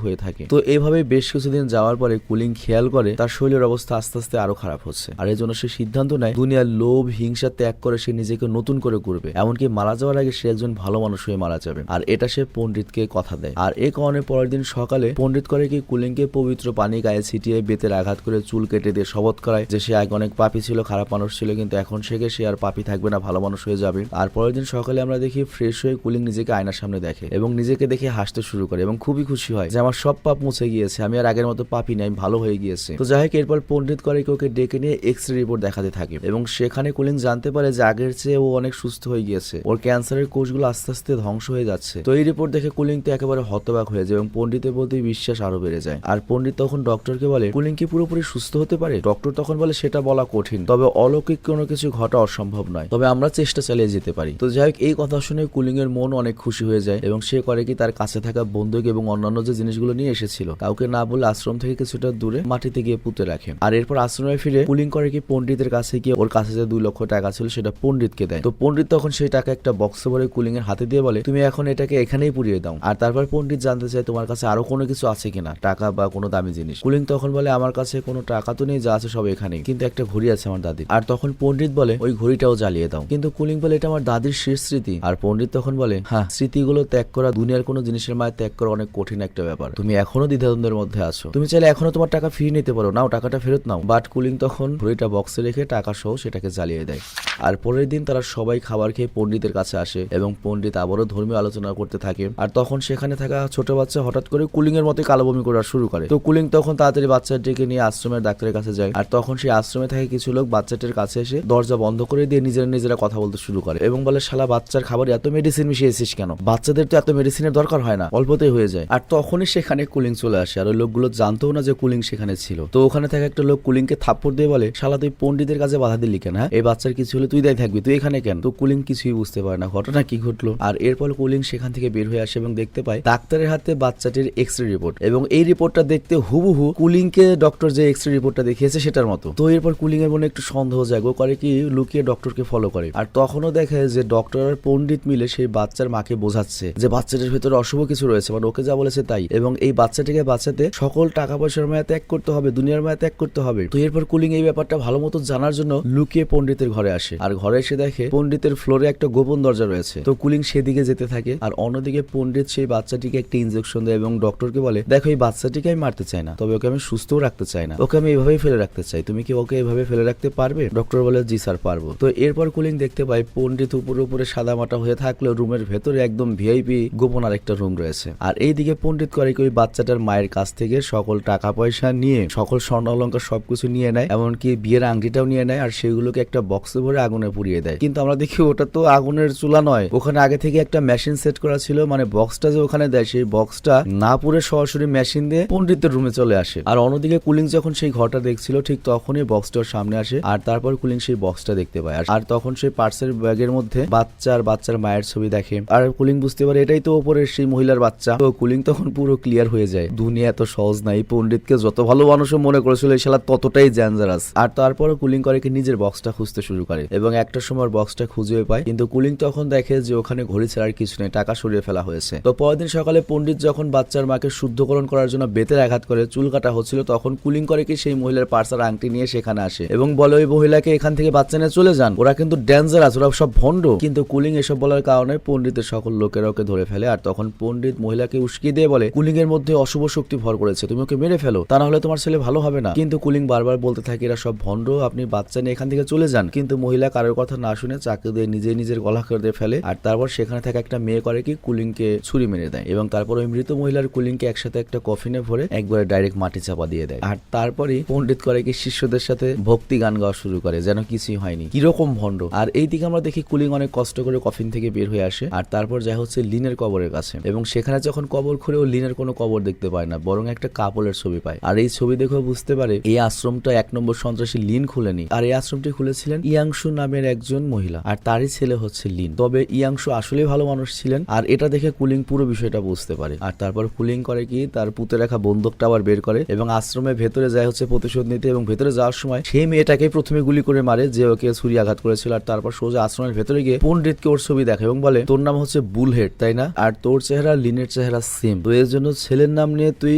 হয়ে থাকে। তো এইভাবে বেশ কিছুদিন যাওয়ার পরে কুলিং খেয়াল করে তার শরীরের অবস্থা আস্তে আস্তে আরো খারাপ হচ্ছে। আর এর জন্য সে সিদ্ধান্ত নেয় দুনিয়ার লোভ হিংসা ত্যাগ করে সে নিজেকে নতুন করে করবে, এমনকি মারা যাওয়ার আগে সে একজন ভালো মানুষ হয়ে মারা যাবে। আর এটা সে পণ্ডিতকে কথা দেয়। আর এই কারণে পরের দিন সকালে পণ্ডিত করে কি কুলিংকে পবিত্র পানি গায়ে ছিটিয়ে বেতের আঘাত করে চুল কেটে দিয়ে শপথ করায় যে সে আগে অনেক পাপী ছিল, খারাপ মানুষ ছিল, কিন্তু এখন সে আর পাপী থাকবে না, ভালো মানুষ হয়ে যাবে। আর পরের দিন সকালে আমরা দেখি ফ্রেশ হয়ে কুলিং নিজেকে আয়নার সামনে দেখে এবং নিজেকে দেখে হাসতে শুরু করে এবং খুবই খুশি হয় যে আমার সব পাপ মুছে গিয়েছে, আমি আর আগের মতো পাপী নেই, আমি ভালো হয়ে গিয়েছে। তো যাই হোক, এরপর পণ্ডিত করে ওকে ডেকে নিয়ে এক্সরে রিপোর্ট দেখাতে থাকে এবং সেখানে কুলিং জানতে পারে যে আগের চেয়ে ও অনেক সুস্থ হয়ে গিয়েছে, ওর ক্যান্সারের কোষগুলো আস্তে আস্তে ধ্বংস হয়ে যাচ্ছে। তো এই রিপোর্ট দেখে কুলিং তো একেবারে হতবাক হয়ে যায় এবং পণ্ডিতের প্রতি বিশ্বাস আরো বেড়ে যায়। আর পণ্ডিত তখন ডক্টরকে বলে কুলিং কি পুরোপুরি সুস্থ হতে পারে? ডক্টর তখন বলে সেটা বলা কঠিন, তবে অলৌকিক কোনো কিছু ঘটা অসম্ভব নয়, তবে আমরা চেষ্টা চালিয়ে যেতে পারি। তো যাই হোক, এই কথা শুনে কুলিং এর মন অনেক খুশি হয়ে যায় এবং সে করে কি তার কাছে থাকা বন্দুক এবং অন্যান্য যে জিনিসগুলো নিয়ে এসেছিল কাউকে না বলে আশ্রম থেকে কিছুটা দূরে মাটিতে গিয়ে পুঁতে রাখে। আর এরপর আশ্রমে ফিরে কুলিং করে কি পণ্ডিতের কাছে গিয়ে ওর কাছে যে 2 লক্ষ টাকা ছিল সেটা পণ্ডিতকে দেয়। তো পণ্ডিত তখন সেই টাকা একটা বক্সে ভরে কুলিং এর হাতে দিয়ে বলে তুমি এখন এটাকে এখানেই পুড়িয়ে দাও। আর তারপর পণ্ডিত জানতে চায় তোমার কাছে আরো কোনো কিছু আছে কিনা, টাকা বা কোনো দামি জিনিস। কুলিং তখন বলে আমার কাছে কোনো টাকা তো নেই, যা আছে সব এখানেই, কিন্তু একটা ঘড়ি আছে আমার দাদির। আর তখন পণ্ডিত বলে ওই ঘড়িটাও জ্বালিয়ে দাও। কিন্তু কুলিং বলে এটা আমার দাদির শেষ স্মৃতি। আর পণ্ডিত তখন বলে হ্যাঁ, স্মৃতিগুলো ত্যাগ করা দুনিয়ার কোনো জিনিসের মায় ত্যাগ করা অনেক কঠিন একটা ব্যাপার, তুমি এখনো দ্বিধাদ্বন্দ্বের মধ্যে আছো, তুমি চাইলে এখনো তোমার টাকা ফিরিয়ে নিতে পারো, নাও টাকাটা ফেরত নাও। বাট কুলিং তখন ঘড়িটা বক্সে রেখে টাকা সহ সেটাকে জ্বালিয়ে দেয়। আর পরের দিন তারা সবাই খাবার খেয়ে পণ্ডিতের কাছে আসে এবং পণ্ডিত আবারও ধর্মীয় আলোচনা করতে থাকে। আর তখন সেখানে থাকা ছোট বাচ্চা হঠাৎ করে কুলিং এর মতো কালো বমি করা শুরু করে। তো কুলিং তখন তাড়াতাড়ি বাচ্চাটিকে নিয়ে আশ্রমের ডাক্তারের কাছে যায়। আর তখন সেই আশ্রমে থাকে কিছু লোক বাচ্চাটির কাছে এসে দরজা বন্ধ করে দিয়ে নিজেরা কথা বলতে শুরু করে এবং বলে শালা বাচ্চার খাবারে এত মেডিসিন মিশিয়েছিস কেন, বাচ্চাদের তো এত মেডিসিনের দরকার হয় না, অল্পতেই হয়ে যায়। আর তখনই সেখানে কুলিং চলে আসে আর ওই লোকগুলো জানতেও না যে কুলিং সেখানে ছিল। তো ওখানে থাকা একটা লোক কুলিংকে থাপ্পড় দিয়ে বলে শালা তুই পণ্ডিতের কাছে বাধা দিলি কেন, হ্যাঁ এই বাচ্চার কিছু হলে তুই দায়ী থাকবি, তুই এখানে কেন? তো কুলিং কিছুই বুঝতে পারে না ঘটনা কি ঘটলো। আর এরপর কুলিং সেখান থেকে বের হয়ে আসে এবং দেখতে পায় ডাক্তারের হাতে বাচ্চাটির এক্সরে রিপোর্ট এবং এই রিপোর্টটা দেখতে হুবহু কুলিংকে ডক্টর যে এক্সরে রিপোর্টটা দেখিয়েছে সেটার মতো। তো এরপর কুলিং এর মনে একটু সন্দেহ জাগো করে কি লুকিয়ে ডক্টরকে ফলো করে। আর তখনও দেখে যে ডক্টর আর পণ্ডিত মিলে সেই বাচ্চার মাকে বোঝাচ্ছে যে বাচ্চাটির ভেতরে অশুভ কিছু রয়েছে, মানে ওকে যা বলেছে তাই, এবং এই বাচ্চাটিকে বাঁচাতে সকল টাকা পয়সার মায়া ত্যাগ করতে হবে, দুনিয়ার মায়া ত্যাগ করতে হবে। তো এরপর কুলিং এই ব্যাপারটা ভালো মতো জানার জন্য লুকিয়ে পণ্ডিতের ঘরে আসে। আর ঘরে এসে দেখে পণ্ডিতের ফ্লোরে একটা গোপন দরজা রয়েছে। তো কুলিং সেদিকে যেতে থাকে আর অন্যদিকে পণ্ডিত সেই বাচ্চাটিকে একটা ইনজেকশন দেয় এবং ডক্টরকে বলে দেখো এই বাচ্চাটিকে আমি মারতে চাই না, তবে ওকে আমি সুস্থও রাখতে চাই না, ওকে আমি এভাবেই ফেলে রাখতে চাই, তুমি কি ওকে এভাবে ফেলে রাখতে পারবে? ডক্টর বলে জি স্যার পারবো। তো এরপর কুলিং দেখতে পায় পণ্ডিত উপরে সাদা মাটা হয়ে থাকলেও রুমের ভেতরে একদম ভিআইপি গোপন আরেকটা রুম রয়েছে। আর এইদিকে পণ্ডিত করে কি ওই বাচ্চাটার মায়ের কাছ থেকে সকল টাকা পয়সা নিয়ে সকল স্বর্ণ অলংকার সবকিছু নিয়ে নেয়, এমনকি বিয়ের আংটিটাও নিয়ে নেয় আর সেগুলোকে একটা বক্সে ভরে আগুনে পুড়িয়ে দেয়। কিন্তু আমরা দেখি ওটা তো আগুনের চুলা নয়, ওখানে আগে থেকে একটা মেশিন সেট করা ছিল, মানে বক্সটা যে ওখানে দেয় সেই বক্সটা না পুড়ে সরাসরি মেশিন দিয়ে পণ্ডিতের রুমে চলে আসে। আর অন্যদিকে কুলিং যখন সেই ঘরটা দেখছিল ঠিক তখনই বক্সটার সামনে আসে আর তারপর কুলিং সেই বক্সটা দেখতে পায়। আর তখন সেই পার্সের ব্যাগের মধ্যে বাচ্চার মায়ের ছবি দেখে আর কুলিং বুঝতে পারে এটাই তো ওপরের সেই মহিলার বাচ্চা। তো কুলিং তখন পুরো ক্লিয়ার হয়ে যায় দুনিয়া এত সহজ নাই, পণ্ডিতকে যত ভালো মানুষও মনে করেছিল এই শালা ততটাই ডেঞ্জারাস। আর তারপর কুলিং করে কি নিজের বক্সটা খুঁজতে শুরু করে এবং একটা সময় বক্সটা খুঁজে পায়, কিন্তু কুলিং তখন দেখে যে ওখানে ঘড়ি ছাড়ার কিছু নেই, টাকা সরিয়ে ফেলা হয়েছে। তো পরের দিন সকালে পণ্ডিত যখন বাচ্চার মাকে শুদ্ধকরণ করার জন্য বেতের আঘাত করে চুল কাটা হচ্ছিল, তখন কুলিং করে কি সেই মহিলার পার্স আর আংটি নিয়ে সেখানে আসে এবং বলে ওই মহিলাকে এখান থেকে বাচ্চা নিয়ে চলে যান, ওরা কিন্তু ডেঞ্জারাস, ওরা সব ভণ্ড। কিন্তু কুলিং এসব বলার কারণে পণ্ডিতের সকল লোকেরা ওকে ধরে ফেলে। আর তখন পণ্ডিত মহিলাকে উস্কিয়ে দিয়ে বলে কুলিং এর মধ্যে অশুভ শক্তি ভর করেছে, তুমি ওকে মেরে ফেলো, তা না হলে তোমার ছেলে ভালো হবে না। কিন্তু কুলিং বারবার বলতে থাকে এরা সব ভণ্ড, আপনি বাচ্চা নিয়ে এখান থেকে চলে যান। কিন্তু মহিলা কারোর কথা না শুনে চাকু দিয়ে নিজের গলা কেটে ফেলে। আর তারপর সেখানে থাকা একটা মেয়ে করে কি কুলিংকে ছুরি মেরে দেয় এবং তারপর ওই মৃত মহিলার কুলিংকে একসাথে একটা কফিনে ভরে একবারে ডাইরেক্ট মাটি চাপা দিয়ে দেয়। আর তারপরে পণ্ডিত করে কি শিষ্যদের সাথে ভক্তি গান গাওয়া শুরু করে, যেন কিছুই হয়নি, কিরকম ভণ্ড। আর এই দিকে আমরা দেখি কুলিং অনেক কষ্ট করে কফিন থেকে বের হয়ে আসে আর তারপর যায় হচ্ছে লিনের কবরের কাছে এবং সেখানে যখন কবর খুঁড়ে ও লিনের কোনো কবর দেখতে পায় না, বরং একটা কাপড়ের ছবি পায়। আর এই ছবি দেখে বুঝতে পারে এই আশ্রমটা 1 নম্বর সন্ত্রাসী লিন খুলেনি, আর এই আশ্রমটি খুলেছিলেন ইয়াংশু নামের একজন মহিলা, আর তারই ছেলে হচ্ছে লিন। তবে ইয়াংশু আসলে ভালো মানুষ ছিলেন, আর এটা দেখে কুলিং পুরো বিষয়টা বুঝতে পারে। আর তারপর কুলিং করে কি তার পুঁতে রাখা বন্দুকটা আবার বের করে এবং আশ্রমের ভেতরে যায় হচ্ছে প্রতিশোধ নিতে এবং ভেতরে যাওয়ার সময় সেই মেয়েটাকে প্রথমে গুলি করে মারে যে ওকে ছুরি আঘাত করেছিল। আর তারপর সোজা আশ্রমের ভেতরে গিয়ে পণ্ডিতকে ওর ছবি দেখে এবং বলে তোর নাম হচ্ছে বুলহেড তাই না, আর তোর চেহারা লিনের চেহারা সেম, তো এর জন্য ছেলের নাম নিয়ে তুই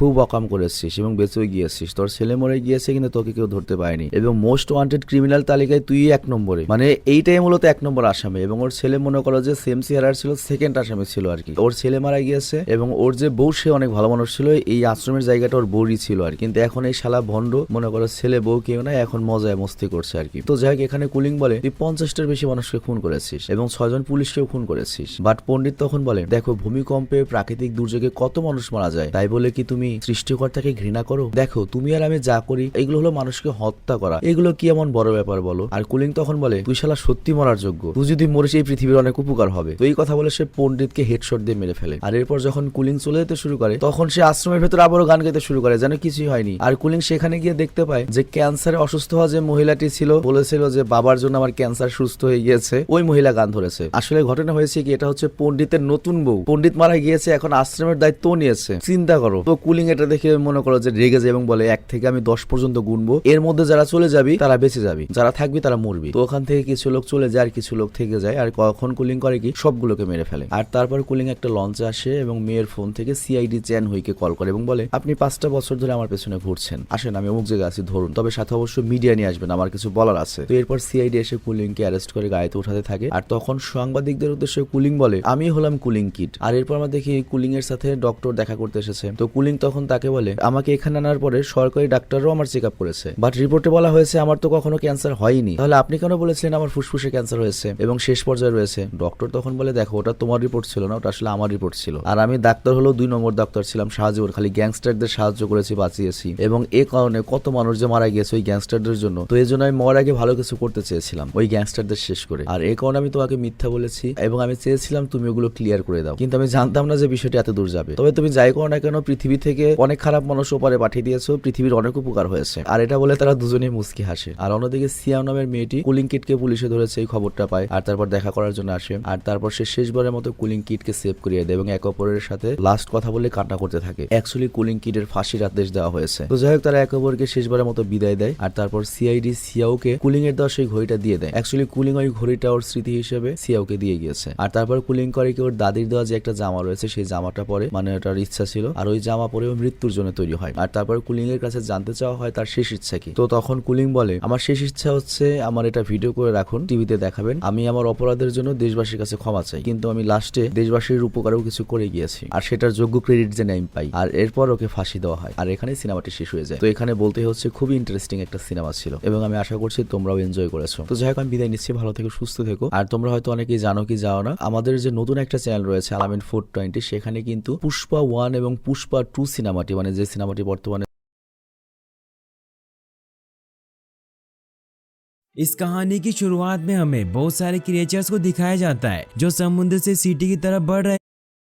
খুব অকাম করেছিস এবং বেঁচে গিয়েছিস, তোর ছেলে মরে গিয়েছে কিন্তু তোকে কেউ ধরতে পারেনি এবং মোস্ট ওয়ান্টেড ক্রিমিনাল তালিকায় তুই 1 নম্বরে, মানে এইটাই মূলত 1 নম্বর আসামি। এবং ওর ছেলে মনে করো যে সেম চেহারার ছিল, সেকেন্ড আসামি ছিল আর কি। ওর ছেলে মারা গিয়েছে এবং ওর যে বউ সে অনেক ভালো মানুষ ছিল, এই আশ্রমের জায়গাটা ওর বউরই ছিল আর কিন্তু এখন এই শালা ভণ্ড মনে করো ছেলে বউ কেউ না, এখন মজায় মস্তি করছে আর কি। তো যাই হোক এখানে কুলিং বলে তুই 50টার বেশি মানুষকে খুন করেছিস এবং 6 জন পুলিশকেও খুন করেছিস। বাট পণ্ডিত তখন বলে দেখো ভূমিকম্পে প্রাকৃতিক দুর্যোগে কত মানুষ মারা যায়, তাই বলে কি তুমি সৃষ্টিকর্তাকে ঘৃণা করো? দেখো তুমি আর আমি যা করি এগুলো হলো মানুষকে হত্যা করা, এগুলো কি এমন বড় ব্যাপার বলো? আর কুলিং তখন বলে তুই শালা সত্যি মরার যোগ্য, তুই যদি মরিস এই পৃথিবীর অনেক উপকার হবে। তো এই কথা বলে সে পণ্ডিতকে হেডশট দিয়ে মেরে ফেলে। আর এরপর যখন কুলিং চলে যেতে শুরু করে তখন সে আশ্রমের ভেতরে আবারও গান গাইতে শুরু করে যেন কিছুই হয়নি। আর কুলিং সেখানে গিয়ে দেখতে পায় যে ক্যান্সারে অসুস্থ হওয়া যে মহিলাটি ছিল, বলেছিল যে বাবার জন্য আমার ক্যান্সার সুস্থ হয়ে গিয়েছে, ওই মহিলা গান ধরেছে। আসলে ঘটনা হয়েছে কি এটা হচ্ছে পণ্ডিতের নতুন বউ, পণ্ডিত মারা গিয়েছে, এখন আশ্রমের দায়িত্ব নিয়েছে, চিন্তা করো। তো কুলিং এটা দেখে মনে করো যে রেগে যায় এবং বলে 1 থেকে আমি 10 পর্যন্ত গুনবো, এর মধ্যে যারা চলে যাবি তারা বেঁচে যাবি, যারা থাকবি তারা মরবি। তো ওখান থেকে কিছু লোক চলে যায় আর কিছু লোক থেকে যায়। আর কখন কুলিং করে কি সবগুলোকে মেরে ফেলে। আর তারপর কুলিং একটা লঞ্চে আসে এবং মেয়ের ফোন থেকে সিআইডি চ্যান হুইকে কল করে এবং বলে আপনি 5টা বছর ধরে আমার পেছনে ঘুরছেন, আসেন আমি অমুক জায়গায় আছি ধরুন, তবে সাথে অবশ্যই মিডিয়া নিয়ে আসবেন, আমার কিছু বলার আছে। তো এরপর সিআইডি এসে কুলিংকে অ্যারেস্ট করে গাড়িতে উঠাতে থাকে। আর তখন সাংবাদিকদের উদ্দেশ্যে কুলিং বলে আমি হলাম কুলিং কিড। আর এরপর আমরা দেখি কুলিং এর সাথে ডক্টর দেখা করতে এসেছে। তো কুলিং তখন তাকে বলে আমাকে এখানে আনার পরে সরকারি ডাক্তারও আমার চেক আপ করেছে, বাট রিপোর্টে বলা হয়েছে আমার তো কখনো ক্যান্সার হয়নি, তাহলে আপনি কেন বলেছিলেন আমার ফুসফুসে ক্যান্সার হয়েছে এবং শেষ পর্যায়ে রয়েছে? ডক্টর তখন বলে দেখো ওটা তোমার রিপোর্ট ছিল না, ওটা আসলে আমার রিপোর্ট ছিল, আর আমি ডাক্তার হলো 2 নম্বর ডাক্তার ছিলাম, সাহায্য খালি গ্যাংস্টারদের সাহায্য করেছি, বাঁচিয়েছি এবং এই কারণে কত মানুষ যে মারা গিয়েছে ওই গ্যাংস্টারদের জন্য, তো এই জন্য আমি মরার আগে ভালো কিছু করতে চেয়েছিলাম ওই গ্যাংস্টারদের শেষ করে, আর এই কারণে আমি তোমাকে মিথ্যা বলেছি এবং আমি চেয়েছিলাম তুমি ওগুলো ক্লিয়ার করে দাও, কিন্তু আমি জানতাম না যে বিষয়টি এত দূর যাবে। তবে তুমি যাই করো না কেন পৃথিবী থেকে অনেক খারাপ মানুষ ওপারে পাঠিয়ে দিয়েছো, পৃথিবীর অনেক উপকার হয়েছে। আর এটা বলে তারা দুজনেই মুচকি হাসে। আর অন্যদিকে সিয়াম নামের মেয়েটি কুলিং কিটকে পুলিশে ধরেছে এই খবরটা পায় আর তারপর দেখা করার জন্য আসে। আর তারপর সে শেষবারের মতো কুলিং কিটকে সেভ করিয়ে দেয় এবং এক অপরের সাথে লাস্ট কথা বলে কান্না করতে থাকে। অ্যাকচুয়ালি কুলিং কিটের ফাঁসির আদেশ দেওয়া হয়েছে। তো যাই হোক তারা এক অপরকে শেষবারের মতো বিদায় দেয়। আর তারপর সিআইডি সিয়াওকে কুলিং এর দেওয়া সেই ঘড়িটা দিয়ে দেয়। অ্যাকচুয়ালি কুলিং ওই ঘড়িটা ওর স্মৃতি হিসেবে সিয়াওকে দিয়ে গিয়েছে। আর তারপর কুলিং করে কি ওর দাদির দেওয়া যে একটা জামা রয়েছে সেই জামাটা পরে, মানে ওটার ইচ্ছা ছিল, আর ওই জামা পরে ও মৃত্যুর জন্য তৈরি হয়। আর তারপর কুলিং এর কাছে জানতে চাওয়া হয় তার শেষ ইচ্ছা কি। তো তখন কুলিং বলে আমার শেষ ইচ্ছা হচ্ছে আমার এটা ভিডিও করে রাখুন, টিভিতে দেখাবেন, আমি আমার অপরাধের জন্য দেশবাসীর কাছে ক্ষমা চাই, কিন্তু আমি লাস্টে দেশবাসীর উপকারেও কিছু করে গিয়েছি আর সেটার যোগ্য ক্রেডিট যেন আমি পাই। আর এরপর ওকে ফাঁসি দেওয়া হয় আর এখানে সিনেমাটি শেষ হয়ে যায়। তো এখানে বলতে হচ্ছে খুবই ইন্টারেস্টিং একটা সিনেমা ছিল এবং আমি আশা করছি তোমরাও এনজয় করেছো। তো যাই হোক আমি বিদায় নিচ্ছি, ভালো থেকো, সুস্থ থেকো। আর তোমরা হয়তো অনেকেই জানো কি যাও না, আমাদের যে নতুন একটা চ্যানেল রয়েছে আলামিন 420, সেখানে কিন্তু পুষ্পা 1 এবং পুষ্পা 2 সিনেমাটি, মানে যে সিনেমাটি বর্তমানে इस कहानी की शुरुआत में हमें बहुत सारे क्रिएचर्स को दिखाया जाता है जो समुद्र से सिटी की तरफ बढ़ रहे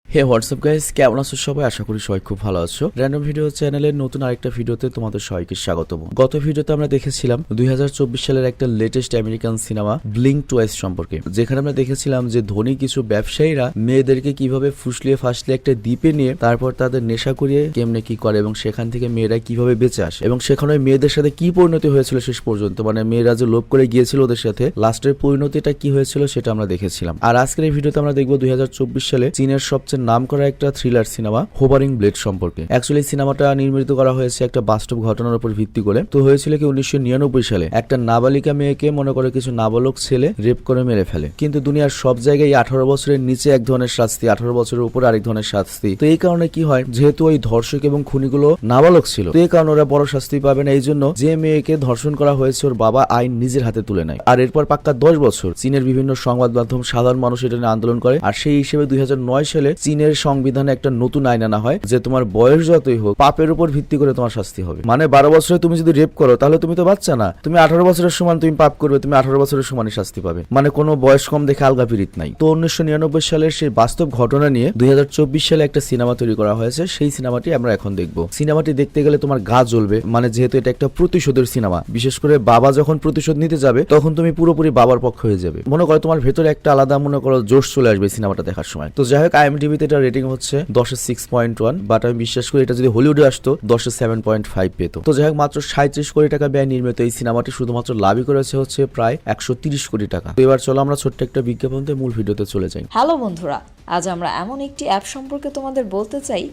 হে হোয়াটসঅ্যাপ গাইস, কেমন আছো সবাই? আশা করি সবাই খুব ভালো আছো। র্যান্ডম ভিডিও চ্যানেলের নতুন আরেকটা ভিডিওতে তোমাদের সবাইকে স্বাগতম। গত ভিডিওতে আমরা দেখেছিলাম 2024 সালের একটা latest American cinema blink twice সম্পর্কে, যেখানে আমরা দেখেছিলাম যে ধনী কিছু ব্যবসায়ীরা মেয়েদেরকে কিভাবে ফুসলিয়ে ফাসলিয়ে একটা দ্বীপে নিয়ে তারপর তাদের নেশা করিয়ে কেমনে কি করে এবং সেখান থেকে মেয়েরা কিভাবে বেঁচে আসে এবং সেখানে মেয়েদের সাথে কি পরিণতি হয়েছিল শেষ পর্যন্ত, মানে মেয়েরা যে লোভ করে গিয়েছিল ওদের সাথে, লাস্টের পরিণতিটা কি হয়েছিল সেটা আমরা দেখেছিলাম। আর আজকের এই ভিডিওতে আমরা দেখবো 2024 সালে চীনের সবচেয়ে নাম করা একটা থ্রিলার সিনেমা হোভারিং ব্লেড সম্পর্কে। অ্যাকচুয়ালি সিনেমাটা নির্মিত করা হয়েছে একটা বাস্তব ঘটনার উপর ভিত্তি করে। তো হয়েছিল কি 1999 সালে একটা নাবালিকা মেয়েকে মনে করে কিছু নাবালক ছেলে রেপ করে মেরে ফেলে। কিন্তু দুনিয়ার সব জায়গায় 18 বছরের নিচে এক ধরনের শাস্তি, 18 বছরের উপর আরেক ধরনের শাস্তি। তো এই কারণে কি হয়, যেহেতু ওই ধর্ষক এবং খুনিগুলো নাবালক ছিল, তো এই কারণে ওরা বড় শাস্তি পাবে না। এই জন্য যে মেয়েকে ধর্ষণ করা হয়েছে ওর বাবা আইন নিজের হাতে তুলে নেয়। আর এরপর পাক্কা 10 বছর চীনের বিভিন্ন সংবাদ মাধ্যম, সাধারণ মানুষ এটা নিয়ে আন্দোলন করে। আর সেই হিসেবে 2009 সালে চীনের সংবিধানে একটা নতুন আইন আনা হয় যে তোমার বয়স যতই হোক পাপের উপর ভিত্তি করে তোমার শাস্তি হবে। মানে 12 বছরে তুমি যদি রেপ করো তাহলে তুমি তো বাচ্চা না, তুমি 18 বছরের সমান তুমি পাপ করবে, তুমি 18 বছরের সমানই শাস্তি পাবে। মানে কোনো বয়স কম দেখে আলগা পিরিত নাই। তো 1999 সালের সেই বাস্তব ঘটনা নিয়ে 2024 সালে একটা সিনেমা তৈরি করা হয়েছে। সেই সিনেমাটি আমরা এখন দেখবো। সিনেমাটি দেখতে গেলে তোমার গা জ্বলবে, মানে যেহেতু এটা একটা প্রতিশোধের সিনেমা। বিশেষ করে বাবা যখন প্রতিশোধ নিতে যাবে তখন তুমি পুরোপুরি বাবার পক্ষ হয়ে যাবে। মনে করো তোমার ভেতরে একটা আলাদা মনে করো জোশ চলে আসবে সিনেমাটা দেখার সময়। তো যাই হোক, IMDb-তে এটা রেটিং হচ্ছে 10-এ 6.1, বাট আমি বিশ্বাস করি এটা যদি হলিউডে আসতো 10-এ 7.5 পেত। তো যাই হোক, মাত্র 37 কোটি টাকা ব্যয় নির্মিত এই সিনেমাটি শুধুমাত্র লাভই করেছে হচ্ছে প্রায় 130 কোটি টাকা। তো এবার চলো আমরা ছোট্ট একটা বিজ্ঞাপন দিয়ে মূল ভিডিওতে চলে যাই। হ্যালো বন্ধুরা, আজ আমরা এমন একটি অ্যাপ সম্পর্কে তোমাদের বলতে চাই।